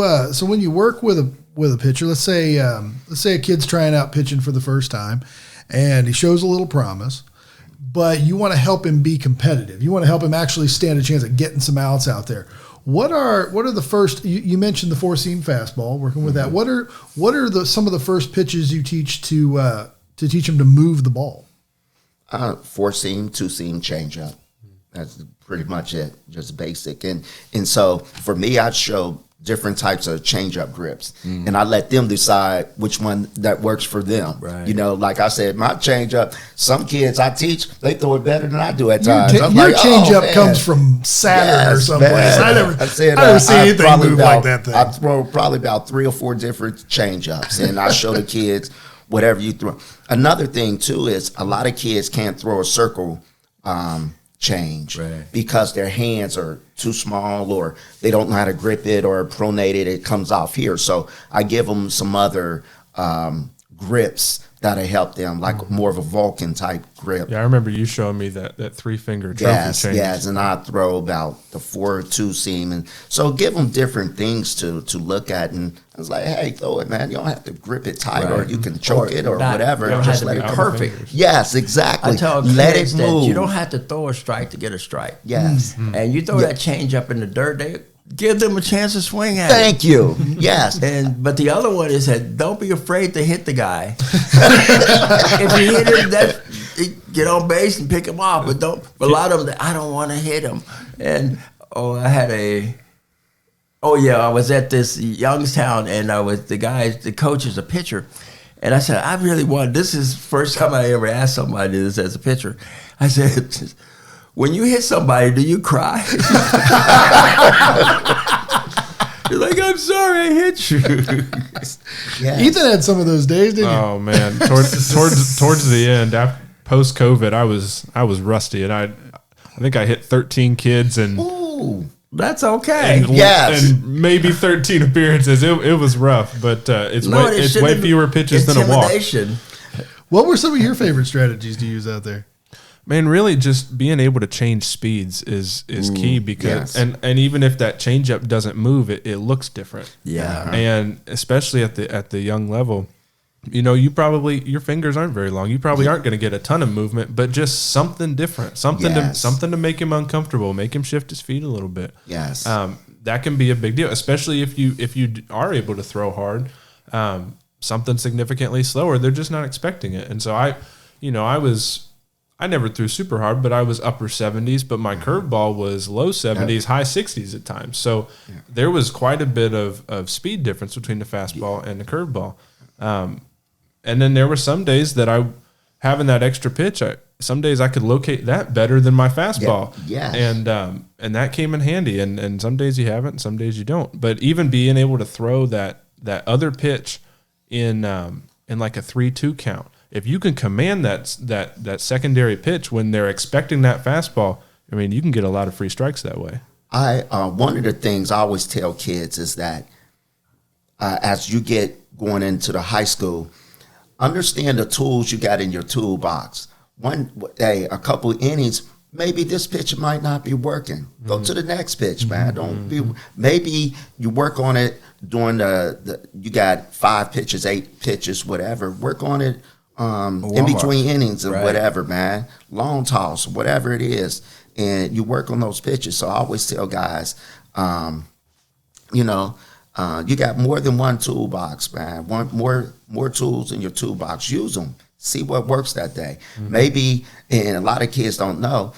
work with a pitcher, let's say a kid's trying out pitching for the first time, and he shows a little promise, but you want to help him be competitive. You want to help him actually stand a chance at getting some outs out there. What are the first? You mentioned the 4-seam fastball. Working with that, what are some of the first pitches you teach to teach him to move the ball? 4-seam, 2-seam changeup. That's pretty much it, just basic. And so for me, I'd show different types of changeup grips, and I let them decide which one that works for them. Right. You know, like I said, my changeup. Some kids I teach, they throw it better than I do at times. Your changeup comes from Saturn or someplace. I never see anything move like that thing. I throw probably about 3 or 4 different changeups, and I show the kids whatever you throw. Another thing too is a lot of kids can't throw a circle change because their hands are too small, or they don't know how to grip it, or pronate it. It comes off here. So I give them some other grips that'll help them, like more of a Vulcan type grip. Yeah, I remember you showing me that 3-finger trophy change. Yes, and I throw about the 4-2 seam, and so give them different things to look at. And I was like, hey, throw it, man. You don't have to grip it tight, or you can choke it, or whatever. You don't Just have to let be it perfect. Yes, exactly. I tell let kids it that move. you don't have to throw a strike to get a strike. Yes. And you throw that change up in the dirt, they give them a chance to swing at it. Thank you. Yes. But the other one is that don't be afraid to hit the guy. If you hit him, get on base and pick him off. But don't. A lot of them, I don't want to hit him. And I was at this Youngstown, and the coach is a pitcher. And I said, I really want, this is the first time I ever asked somebody this as a pitcher. I said, when you hit somebody, do you cry? You're like, I'm sorry. I hit you. Yes. Ethan had some of those days, didn't you? Oh man, towards the end, post COVID, I was rusty, and I think I hit 13 kids and. Ooh. That's okay. And maybe 13 appearances. It was rough, but it's way fewer pitches than a walk. What were some of your favorite strategies to use out there? Man, really, just being able to change speeds is key because, and even if that changeup doesn't move, it looks different. Yeah, and especially at the young level, your fingers aren't very long. You probably aren't going to get a ton of movement, but just something different, something to make him uncomfortable, make him shift his feet a little bit. Yes, that can be a big deal, especially if you are able to throw hard. Something significantly slower, they're just not expecting it, and so I never threw super hard, but I was upper 70s, but my curveball was low 70s, high 60s at times. So there was quite a bit of speed difference between the fastball and the curveball. And then there were some days that having that extra pitch, some days I could locate that better than my fastball. Yeah. And that came in handy. And some days you haven't, and some days you don't. But even being able to throw that other pitch in like a 3-2 count, if you can command that secondary pitch when they're expecting that fastball, I mean, you can get a lot of free strikes that way. One of the things I always tell kids is that as you get going into the high school, understand the tools you got in your toolbox. A couple innings, maybe this pitch might not be working. Go to the next pitch, man. Don't be. Maybe you work on it during you got 5 pitches, 8 pitches, whatever. Work on it in between innings or whatever, man. Long toss, whatever it is, and you work on those pitches. So I always tell guys, you got more than one toolbox, man. More tools in your toolbox. Use them. See what works that day. Maybe, and a lot of kids don't know,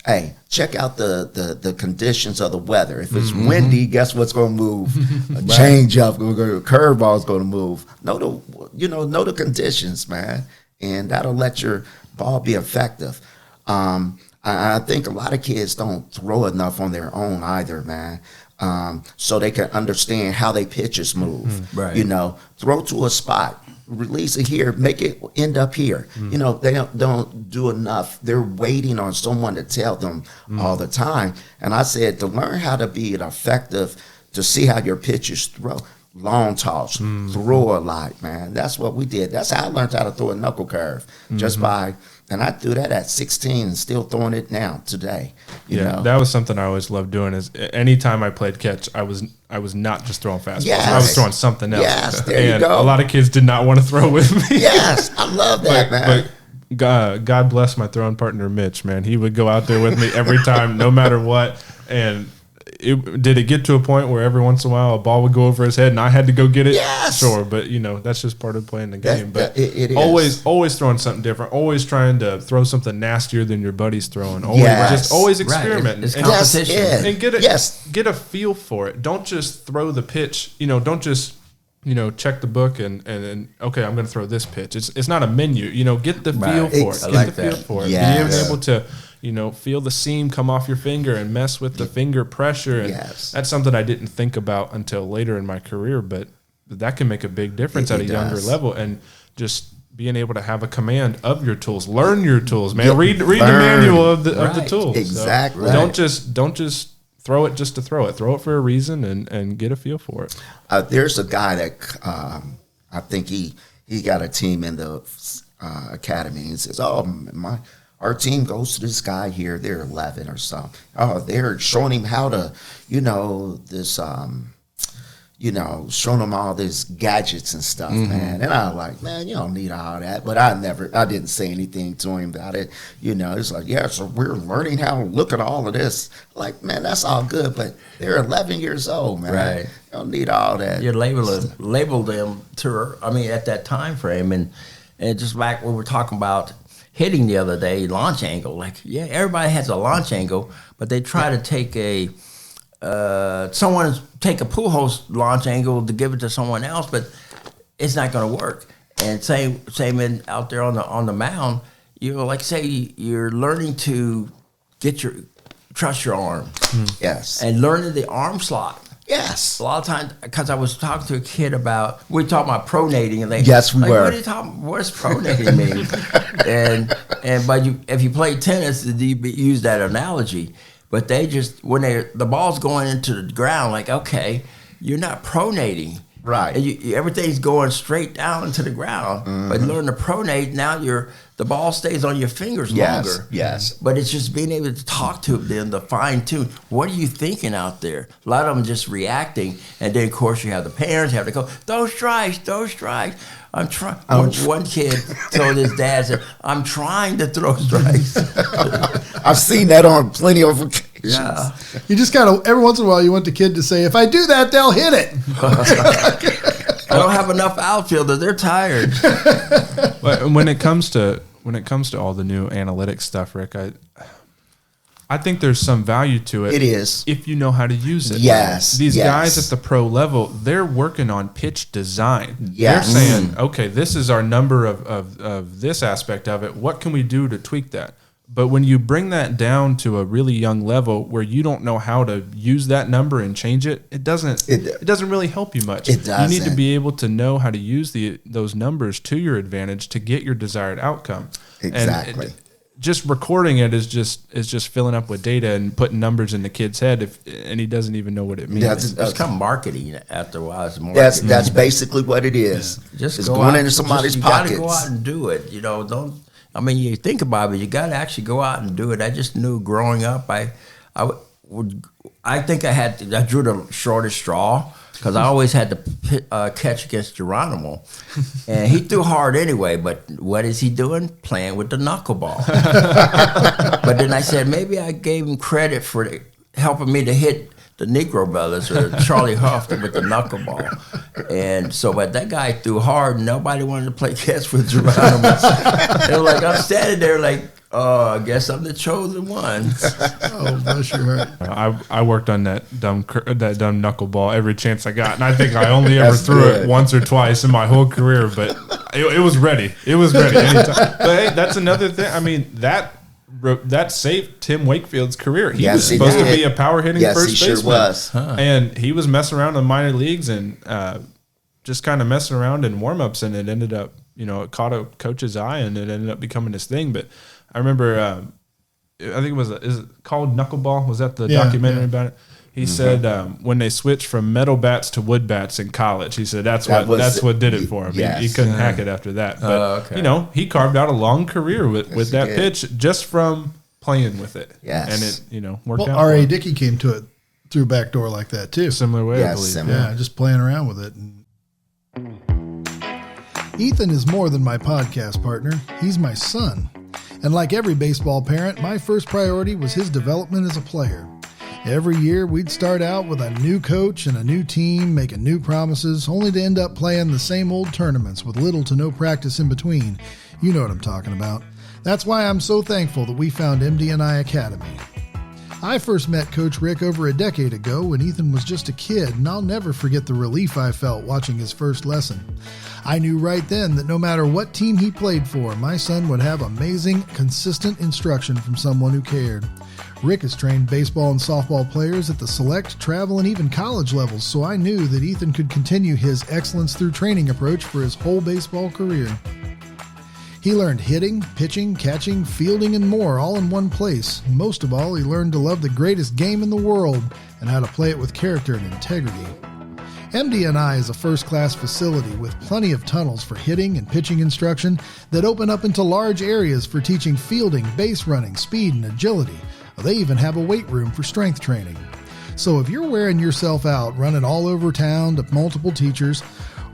hey, check out the conditions of the weather. If it's windy, guess what's going to move? A changeup, curveball's going to move. Know the conditions, man, and that'll let your ball be effective. I think a lot of kids don't throw enough on their own either, man. So they can understand how they pitches move. Throw to a spot, release it here, make it end up here. They don't do enough. They're waiting on someone to tell them all the time. And I said, to learn how to be effective, to see how your pitches throw, long toss, throw a lot, man. That's what we did. That's how I learned how to throw a knuckle curve, just by. And I threw that at 16 and still throwing it now today. You know? That was something I always loved doing. Is anytime I played catch, I was not just throwing fastballs. Yes. I was throwing something else. Yes, there you go. A lot of kids did not want to throw with me. Yes, I love that, man. But God bless my throwing partner, Mitch, man. He would go out there with me every time, no matter what. And did it get to a point where every once in a while a ball would go over his head and I had to go get it? Yes. Sure, but that's just part of playing the game. It always throwing something different, always trying to throw something nastier than your buddy's throwing. Always experimenting. It's competition. And get a feel for it. Don't just throw the pitch, don't just check the book and okay, I'm going to throw this pitch. It's not a menu. Get the feel for it. Get the feel for it. Yes. Being able to feel the seam come off your finger and mess with the finger pressure. And that's something I didn't think about until later in my career, but that can make a big difference at a younger level. And just being able to have a command of your tools, learn your tools, man. Read the manual of the tools. Exactly. So don't just throw it just to throw it. Throw it for a reason and get a feel for it. There's a guy that I think he got a team in the academy. He says, our team goes to this guy here. They're 11 or something. Oh, they're showing him how to, showing him all these gadgets and stuff, man. And I was like, man, you don't need all that. But I didn't say anything to him about it. It's like, so we're learning how to look at all of this. Like, man, that's all good, but they're 11 years old, man. Right. You don't need all that. You label them at that time frame. And just like we were talking about hitting the other day, launch angle. Everybody has a launch angle, but they try to take someone take a Pujols launch angle to give it to someone else, but it's not going to work. And same out there on the mound. Say you're learning to trust your arm. Yes. And learning the arm slot. Yes. A lot of times, because I was talking to a kid about, we were talking about pronating, and they, Yes, we were. What are you talking? What does pronating mean? But if you play tennis, you use that analogy. But they just, when the ball's going into the ground, like, okay, you're not pronating. Right. And everything's going straight down into the ground. Mm-hmm. But learn to pronate, now the ball stays on your fingers longer. Yes. But it's just being able to talk to them, to fine tune. What are you thinking out there? A lot of them just reacting. And then, of course, you have the parents have to go, those strikes. I'm trying. One kid told his dad, said, I'm trying to throw strikes. I've seen that on plenty of occasions. Yeah. You just gotta, every once in a while, you want the kid to say, if I do that, they'll hit it. I don't have enough outfielders. They're tired. But when it comes to all the new analytics stuff, Rick, I think there's some value to it. It is. If you know how to use it. Yes. These guys at the pro level, they're working on pitch design. Yes. They're saying, okay, this is our number of this aspect of it. What can we do to tweak that? But when you bring that down to a really young level where you don't know how to use that number and change it, it doesn't really help you much. It doesn't. You need to be able to know how to use those numbers to your advantage to get your desired outcome. Exactly. And just recording it is just filling up with data and putting numbers in the kid's head, and he doesn't even know what it means. It's kind of marketing after a while. It's marketing. That's basically what it is. Yeah. Just it's go going out, into somebody's you pockets. You got to go out and do it. You know, don't. I mean, you think about it, you got to actually go out and do it. I just knew growing up, I think I drew the shortest straw because I always had to catch against Geronimo, and he threw hard anyway. But what is he doing? Playing with the knuckleball. But then I said maybe I gave him credit for helping me to hit the Negro Brothers or Charlie Huff with the knuckleball. And so, but that guy threw hard and nobody wanted to play catch with Geronimo. They were like, I'm standing there like, I guess I'm the chosen one. Oh, bless your heart. I worked on that dumb knuckleball every chance I got, and I think I only ever threw it once or twice in my whole career, but it was ready. It was ready anytime. But hey, that's another thing. I mean, that saved Tim Wakefield's career. He was supposed to be a power hitting first baseman. Sure was. And he was messing around in the minor leagues and just kind of messing around in warm-ups, and it ended up, it caught a coach's eye, and it ended up becoming his thing. But I remember, I think is it called Knuckleball? Was that the documentary about it? He said when they switched from metal bats to wood bats in college, he said that's what did it for him. Yes. He couldn't hack it after that. But he carved out a long career with that pitch just from playing with it. Yes. And it worked out. R.A. Dickey came to it through backdoor like that too. Similar way, I believe. Similar. Yeah, just playing around with it. Ethan is more than my podcast partner. He's my son. And like every baseball parent, my first priority was his development as a player. Every year, we'd start out with a new coach and a new team, making new promises, only to end up playing the same old tournaments with little to no practice in between. You know what I'm talking about. That's why I'm so thankful that we found MD&I Academy. I first met Coach Rick over a decade ago when Ethan was just a kid, and I'll never forget the relief I felt watching his first lesson. I knew right then that no matter what team he played for, my son would have amazing, consistent instruction from someone who cared. Rick has trained baseball and softball players at the select, travel, and even college levels, so I knew that Ethan could continue his excellence through training approach for his whole baseball career. He learned hitting, pitching, catching, fielding, and more all in one place. Most of all, he learned to love the greatest game in the world and how to play it with character and integrity. MD&I is a first-class facility with plenty of tunnels for hitting and pitching instruction that open up into large areas for teaching fielding, base running, speed, and agility. They even have a weight room for strength training. So if you're wearing yourself out running all over town to multiple teachers,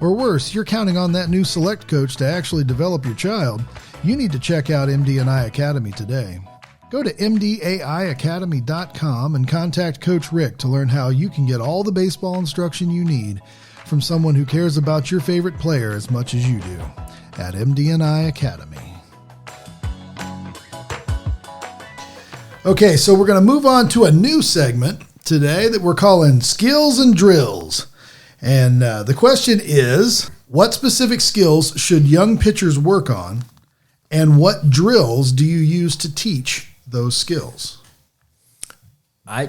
or worse, you're counting on that new select coach to actually develop your child, you need to check out MD&I Academy today. Go to mdaiacademy.com and contact Coach Rick to learn how you can get all the baseball instruction you need from someone who cares about your favorite player as much as you do at MD&I Academy. Okay, so we're going to move on to a new segment today that we're calling Skills and Drills. And the question is, what specific skills should young pitchers work on, and what drills do you use to teach those skills? I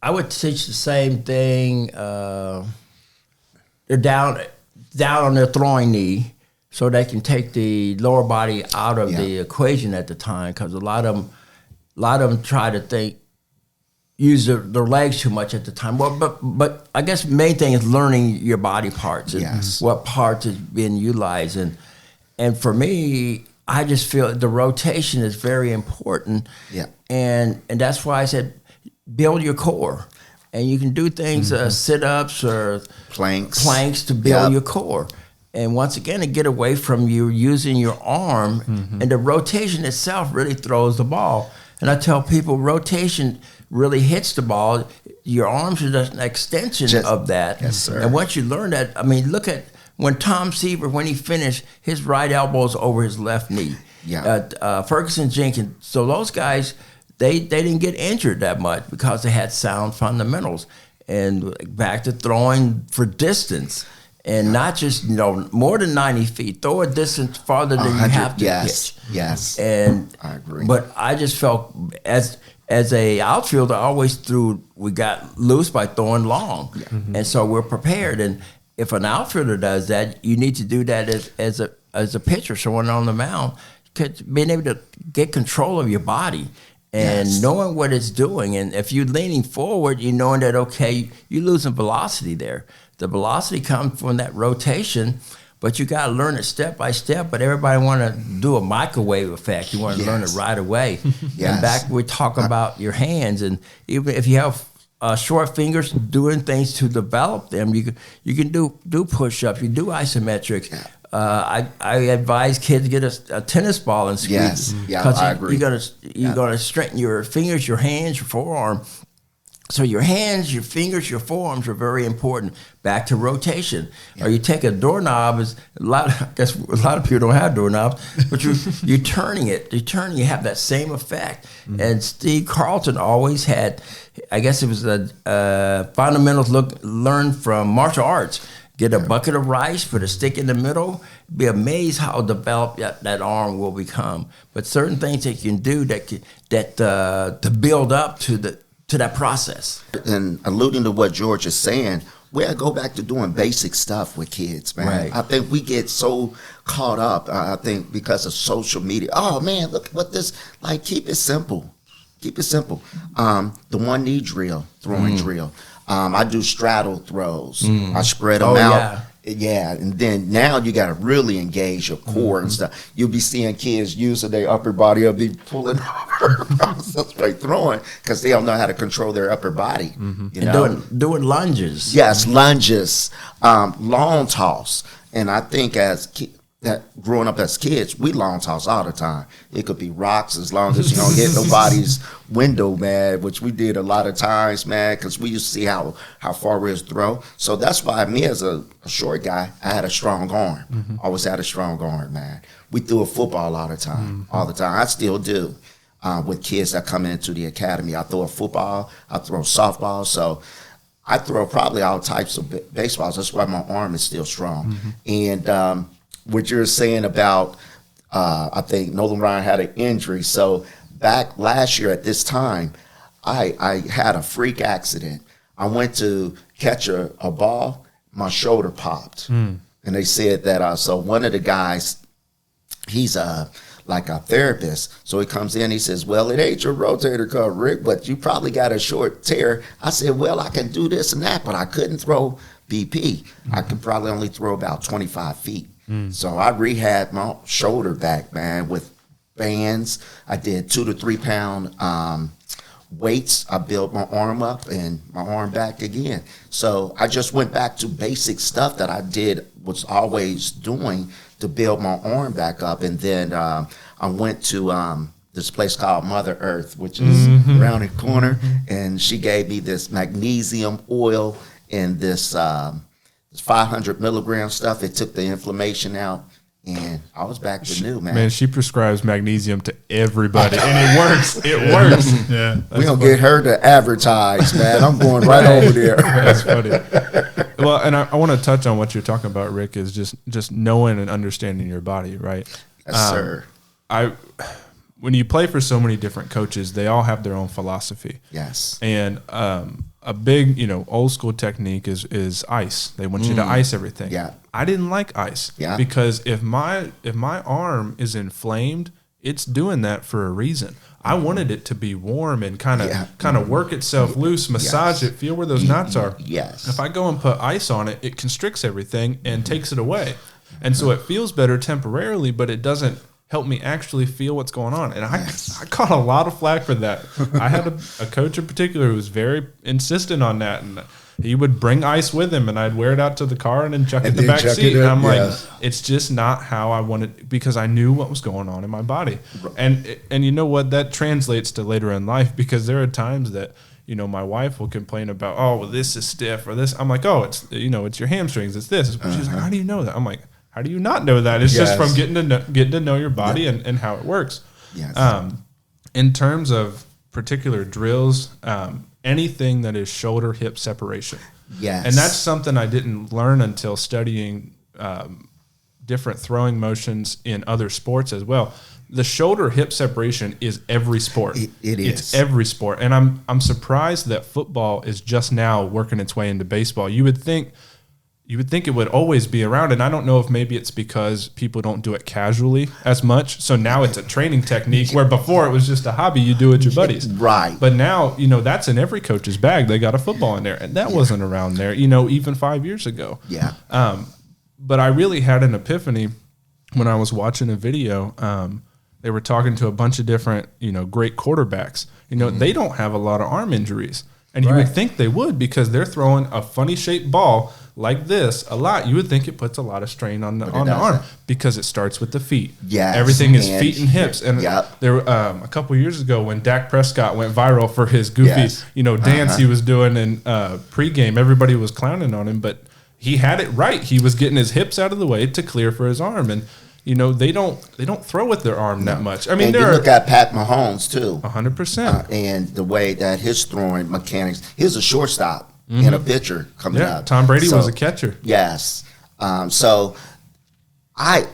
I would teach the same thing. They're down on their throwing knee, so they can take the lower body out of the equation at the time. Because a lot of them try to use their legs too much at the time. Well, but I guess the main thing is learning your body parts and what parts is being utilized. And for me, I just feel the rotation is very important. Yeah. And that's why I said build your core. And you can do things, sit-ups or planks to build your core. And once again, to get away from you using your arm, and the rotation itself really throws the ball. And I tell people rotation really hits the ball. Your arms are just an extension of that. Yes, sir. And once you learn that, I mean, look at when Tom Seaver, when he finished, his right elbow's over his left knee. Yeah. Ferguson Jenkins. So those guys, they didn't get injured that much because they had sound fundamentals. And back to throwing for distance. And not just, more than 90 feet. Throw a distance farther than you have to pitch. Yes. And I agree. But I just felt as a outfielder, I always we got loose by throwing long. Yeah. And so we're prepared. And if an outfielder does that, you need to do that as a pitcher, someone on the mound, being able to get control of your body and knowing what it's doing. And if you're leaning forward, you knowing that, okay, you're losing velocity there. The velocity comes from that rotation, but you got to learn it step by step. But everybody want to do a microwave effect. You want to learn it right away. And back we talk about your hands, and even if you have short fingers, doing things to develop them, you can do push-ups, you do isometrics. I advise kids to get a tennis ball and squeeze. Because I agree. You're gonna strengthen your fingers, your hands, your forearm. So your hands, your fingers, your forearms are very important. Back to rotation. Or you take a doorknob. I guess a lot of people don't have doorknobs, but you're turning it. You have that same effect. And Steve Carlton always had, I guess it was a fundamentals learned from martial arts. Get a bucket of rice, put a stick in the middle. Be amazed how developed that arm will become. But certain things that you can do to build up to that process. And alluding to what George is saying, we gotta go back to doing basic stuff with kids, man. Right. I think we get so caught up, I think, because of social media. Oh, man, look what this, like, keep it simple. Keep it simple. The one knee drill, throwing drill. I do straddle throws. I spread them out. Yeah, and then now you got to really engage your core and stuff. You'll be seeing kids using their upper body, they'll be pulling over by throwing because they don't know how to control their upper body. Doing lunges. Yes, lunges, long toss. And I think growing up as kids, we long toss all the time. It could be rocks as long as you don't hit nobody's window, man, which we did a lot of times, man, because we used to see how far we was throw. So that's why me as a short guy, I had a strong arm. Always had a strong arm, man. We threw a football all the time, I still do. With kids that come into the academy, I throw a football, I throw softball, so I throw probably all types of baseballs. That's why my arm is still strong. And what you're saying about, I think Nolan Ryan had an injury. So back last year at this time, I had a freak accident. I went to catch a ball, my shoulder popped. And they said that, so one of the guys, he's like a therapist. So he comes in, he says, well, it ain't your rotator cuff, Rick, but you probably got a short tear. I said, well, I can do this and that, but I couldn't throw BP. I could probably only throw about 25 feet. So I rehabbed my shoulder back, man, with bands. I did 2 to 3 pound weights. I built my arm up and my arm back again. So I just went back to basic stuff that I was always doing to build my arm back up. And then I went to this place called Mother Earth, which is around the corner. And she gave me this magnesium oil and this 500 milligram stuff. It took the inflammation out, and I was back to new, man. Man, she prescribes magnesium to everybody, and it works. It works. Yeah, we gonna get her to advertise, man. I'm going right over there. That's funny. Well, and I want to touch on what you're talking about, Rick, is just knowing and understanding your body, right? Yes, sir. when you play for so many different coaches, they all have their own philosophy. Yes. And a big, old school technique is ice. They want you to ice everything. Yeah. I didn't like ice because if my arm is inflamed, it's doing that for a reason. I wanted it to be warm and kind of work itself loose, massage it, feel where those knots are. Yes. If I go and put ice on it, it constricts everything and takes it away. And so it feels better temporarily, but it doesn't help me actually feel what's going on. And I caught a lot of flack for that. I had a coach in particular who was very insistent on that. And he would bring ice with him, and I'd wear it out to the car and then chuck it in the back seat. And I'm like, it's just not how I wanted, because I knew what was going on in my body. And you know what? That translates to later in life, because there are times that, my wife will complain about, oh, well, this is stiff or this. I'm like, oh, it's your hamstrings. It's this. She's like, how do you know that? I'm like, how do you not know that? It's just from getting to know your body and how it works. Yes. In terms of particular drills, anything that is shoulder hip separation. Yes. And that's something I didn't learn until studying different throwing motions in other sports as well. The shoulder hip separation is every sport. It is. It's every sport. And I'm surprised that football is just now working its way into baseball. You would think it would always be around, and I don't know if maybe it's because people don't do it casually as much. So now it's a training technique, where before it was just a hobby you do with your buddies. Right. But now, that's in every coach's bag. They got a football in there, and that wasn't around there, even 5 years ago. Yeah. But I really had an epiphany when I was watching a video. They were talking to a bunch of different, great quarterbacks. They don't have a lot of arm injuries. And you would think they would, because they're throwing a funny shaped ball like this a lot. You would think it puts a lot of strain on the arm, because it starts with the feet. Yes, everything is feet and hips. And there a couple of years ago, when Dak Prescott went viral for his goofy dance he was doing in pregame, everybody was clowning on him, but he had it right. He was getting his hips out of the way to clear for his arm. And they don't throw with their arm that much. I mean, you look at Pat Mahomes too, 100%, and the way that his throwing mechanics. He's a shortstop and a pitcher coming up. Tom Brady was a catcher. Yes. So like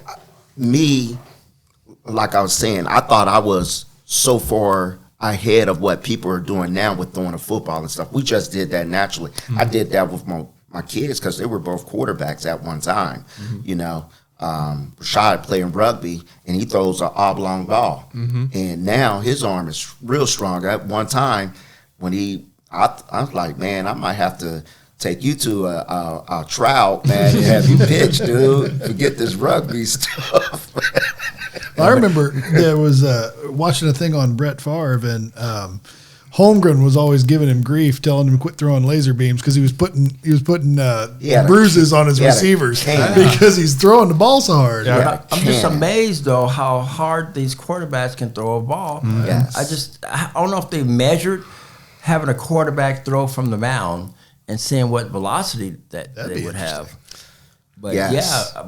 I was saying, I thought I was so far ahead of what people are doing now with throwing a football and stuff. We just did that naturally. I did that with my kids, because they were both quarterbacks at one time. Rashad playing rugby, and he throws an oblong ball. And now his arm is real strong. At one time, when I was like, man, I might have to take you to a trout, man, and have you pitch, dude. Forget this rugby stuff. I remember there was watching a thing on Brett Favre, and Holmgren was always giving him grief, telling him to quit throwing laser beams, because he was putting bruises on his receivers because he's throwing the ball so hard. I'm just amazed though how hard these quarterbacks can throw a ball. Yes. I don't know if they measured having a quarterback throw from the mound and seeing what velocity that they would have. But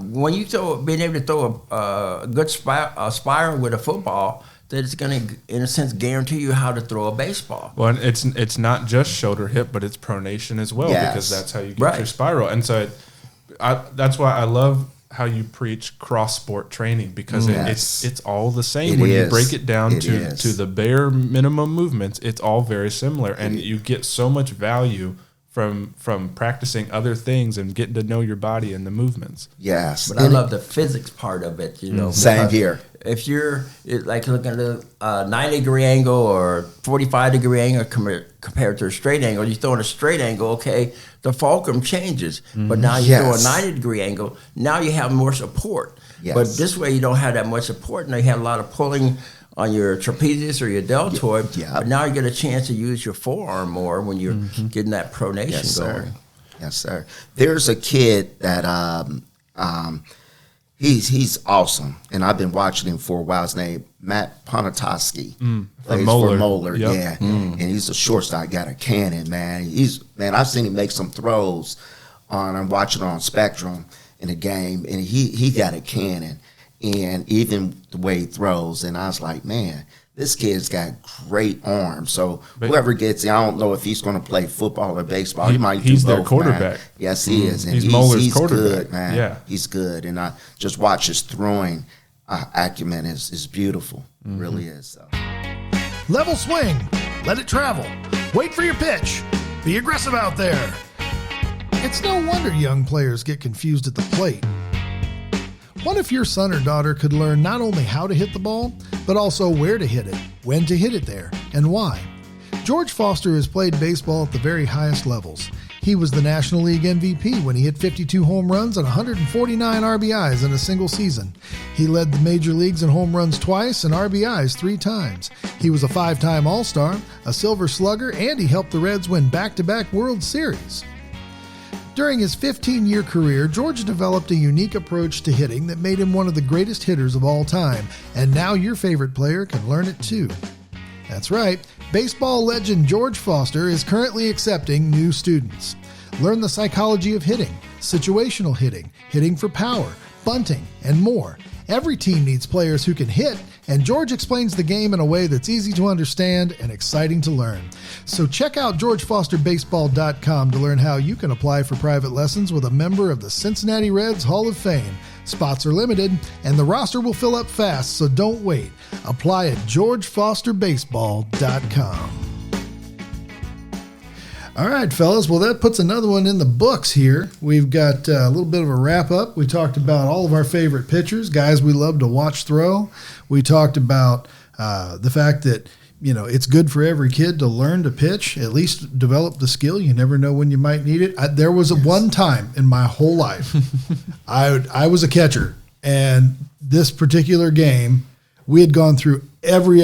when you being able to throw a good spiral with a football, that it's going to, in a sense, guarantee you how to throw a baseball. Well, and it's not just shoulder hip, but it's pronation as well, because that's how you get your spiral. And so that's why I love how you preach cross-sport training, because it's all the same. When you break it down to the bare minimum movements, it's all very similar, and you get so much value from practicing other things and getting to know your body and the movements. Yes. But I love the physics part of it, Same here. If you're like looking at a 90-degree angle or 45-degree angle compared to a straight angle, you throw in a straight angle, okay, the fulcrum changes. But now you throw a 90-degree angle, now you have more support. Yes. But this way you don't have that much support. Now you have a lot of pulling on your trapezius or your deltoid. But now you get a chance to use your forearm more when you're getting that pronation going. Yes, sir. There's a kid that he's awesome, and I've been watching him for a while. His name Matt Ponatoski. Plays for Moeller. And he's a shortstop. Got a cannon, man. I've seen him make some throws I'm watching on Spectrum in a game, and he got a cannon. And even the way he throws, and I was like, man, this kid's got great arms. So whoever gets him, I don't know if he's going to play football or baseball. He might do both. He's their quarterback. Man. Yes, he is. And he's Moeller's he's quarterback. Good, man. Yeah. He's good. And I just watch his throwing. acumen is beautiful. Mm-hmm. Really is. So. Level swing. Let it travel. Wait for your pitch. Be aggressive out there. It's no wonder young players get confused at the plate. What if your son or daughter could learn not only how to hit the ball, but also where to hit it, when to hit it there, and why? George Foster has played baseball at the very highest levels. He was the National League MVP when he hit 52 home runs and 149 RBIs in a single season. He led the major leagues in home runs twice and RBIs 3 times. He was a 5-time All-Star, a Silver Slugger, and he helped the Reds win back-to-back World Series. During his 15-year career, George developed a unique approach to hitting that made him one of the greatest hitters of all time, and now your favorite player can learn it too. That's right, baseball legend George Foster is currently accepting new students. Learn the psychology of hitting, situational hitting, hitting for power, bunting, and more. Every team needs players who can hit, and George explains the game in a way that's easy to understand and exciting to learn. So check out GeorgeFosterBaseball.com to learn how you can apply for private lessons with a member of the Cincinnati Reds Hall of Fame. Spots are limited, and the roster will fill up fast, so don't wait. Apply at GeorgeFosterBaseball.com. All right, fellas. Well, that puts another one in the books here. We've got a little bit of a wrap-up. We talked about all of our favorite pitchers, guys we love to watch throw. We talked about the fact that, you know, it's good for every kid to learn to pitch, at least develop the skill. You never know when you might need it. There was one time in my whole life, I was a catcher, and this particular game, we had gone through every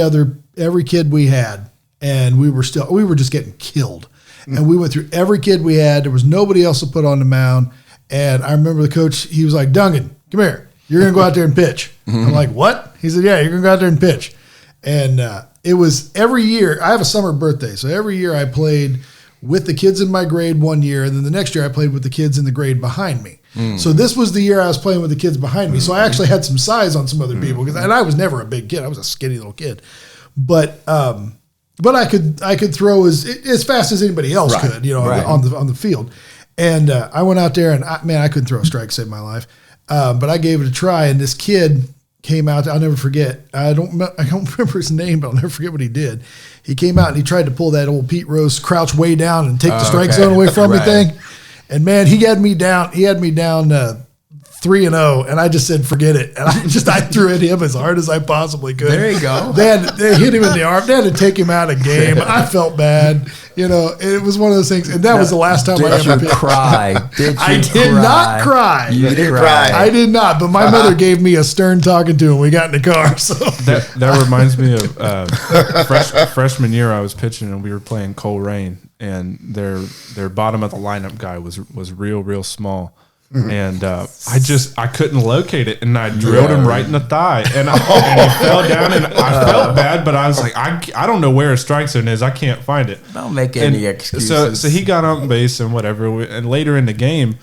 kid we had, and we were just getting killed. And we went through every kid we had. There was nobody else to put on the mound. And I remember the coach, he was like, Dungan, come here. You're going to go out there and pitch. Mm-hmm. I'm like, what? He said, yeah, you're going to go out there and pitch. And it was every year. I have a summer birthday. So every year I played with the kids in my grade one year. And then the next year I played with the kids in the grade behind me. Mm. So this was the year I was playing with the kids behind me. So I actually had some size on some other people. And I was never a big kid. I was a skinny little kid. But I could throw as fast as anybody else could, you know, on the field. And I went out there and I couldn't throw a strike to save my life. But I gave it a try, and this kid came out. I'll never forget. I don't remember his name, but I'll never forget what he did. He came out and he tried to pull that old Pete Rose crouch way down and take the strike zone away from me thing. And man, he had me down 3-0, and I just said, forget it. And I threw at him as hard as I possibly could. There you go. They hit him in the arm. They had to take him out of game. I felt bad. You know, it was one of those things. And that was the last time I ever pitched. I did not cry. You did cry. I did not. But my mother gave me a stern talking to when we got in the car. So that reminds me of freshman year I was pitching, and we were playing Coleraine, and their bottom of the lineup guy was real small. And I couldn't locate it, and I drilled him right in the thigh, and he fell down, and I felt bad, but I was like, I don't know where a strike zone is. I can't find it. Don't make any excuses. So he got on base and whatever, and later in the game,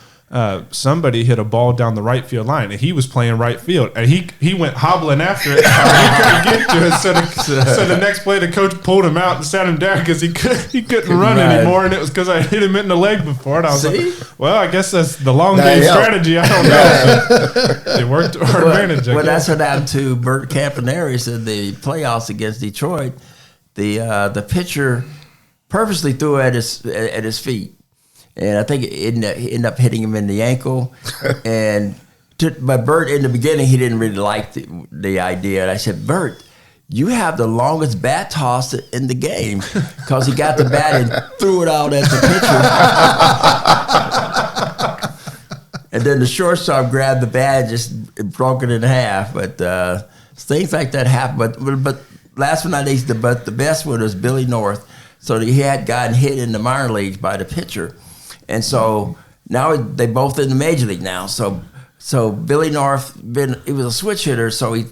somebody hit a ball down the right field line, and he was playing right field, and he went hobbling after it. He couldn't get to it, so the next play the coach pulled him out and sat him down because he couldn't run anymore, and it was because I hit him in the leg before, and I was like, well, I guess that's the long game strategy. I don't know. It worked to our advantage. Well, that's what happened to Bert Campaneris in the playoffs against Detroit. The pitcher purposely threw at his feet. And I think it ended up hitting him in the ankle. But Bert, in the beginning, he didn't really like the idea. And I said, Bert, you have the longest bat toss in the game, because he got the bat and threw it out at the pitcher. And then the shortstop grabbed the bat and just broke it in half. But things like that happen. But last but not least, the best one was Billy North. So he had gotten hit in the minor leagues by the pitcher. And so now they both in the major league now. So Billy North, he was a switch hitter, so he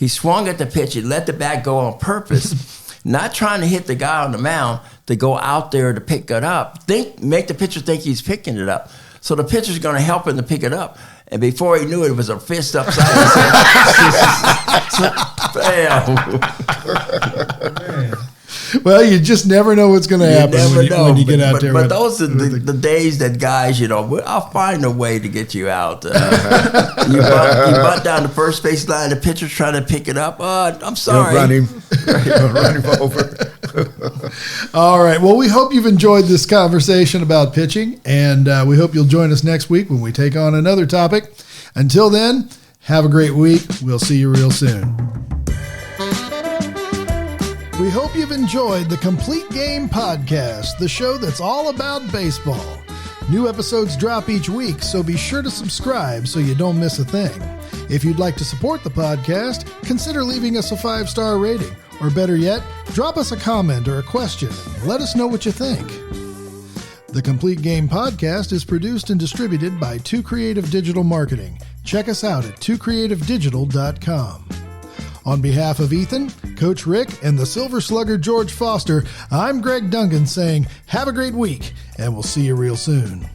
swung at the pitch. He let the bat go on purpose, not trying to hit the guy on the mound, to go out there to pick it up. Make the pitcher think he's picking it up. So the pitcher's going to help him to pick it up. And before he knew it, it was a fist upside his head. Bam. Well, you just never know what's going to happen when you get out there. But those are the days that guys, I'll find a way to get you out. You butt down the first base line, the pitcher's trying to pick it up. I'm sorry. Run him over. All right. Well, we hope you've enjoyed this conversation about pitching, and we hope you'll join us next week when we take on another topic. Until then, have a great week. We'll see you real soon. We hope you've enjoyed the Complete Game Podcast, the show that's all about baseball. New episodes drop each week, so be sure to subscribe so you don't miss a thing. If you'd like to support the podcast, consider leaving us a 5-star rating, or better yet, drop us a comment or a question and let us know what you think. The Complete Game Podcast is produced and distributed by 2 Creative Digital Marketing. Check us out at 2creativedigital.com. On behalf of Ethan, Coach Rick, and the Silver Slugger George Foster, I'm Greg Dungan saying have a great week, and we'll see you real soon.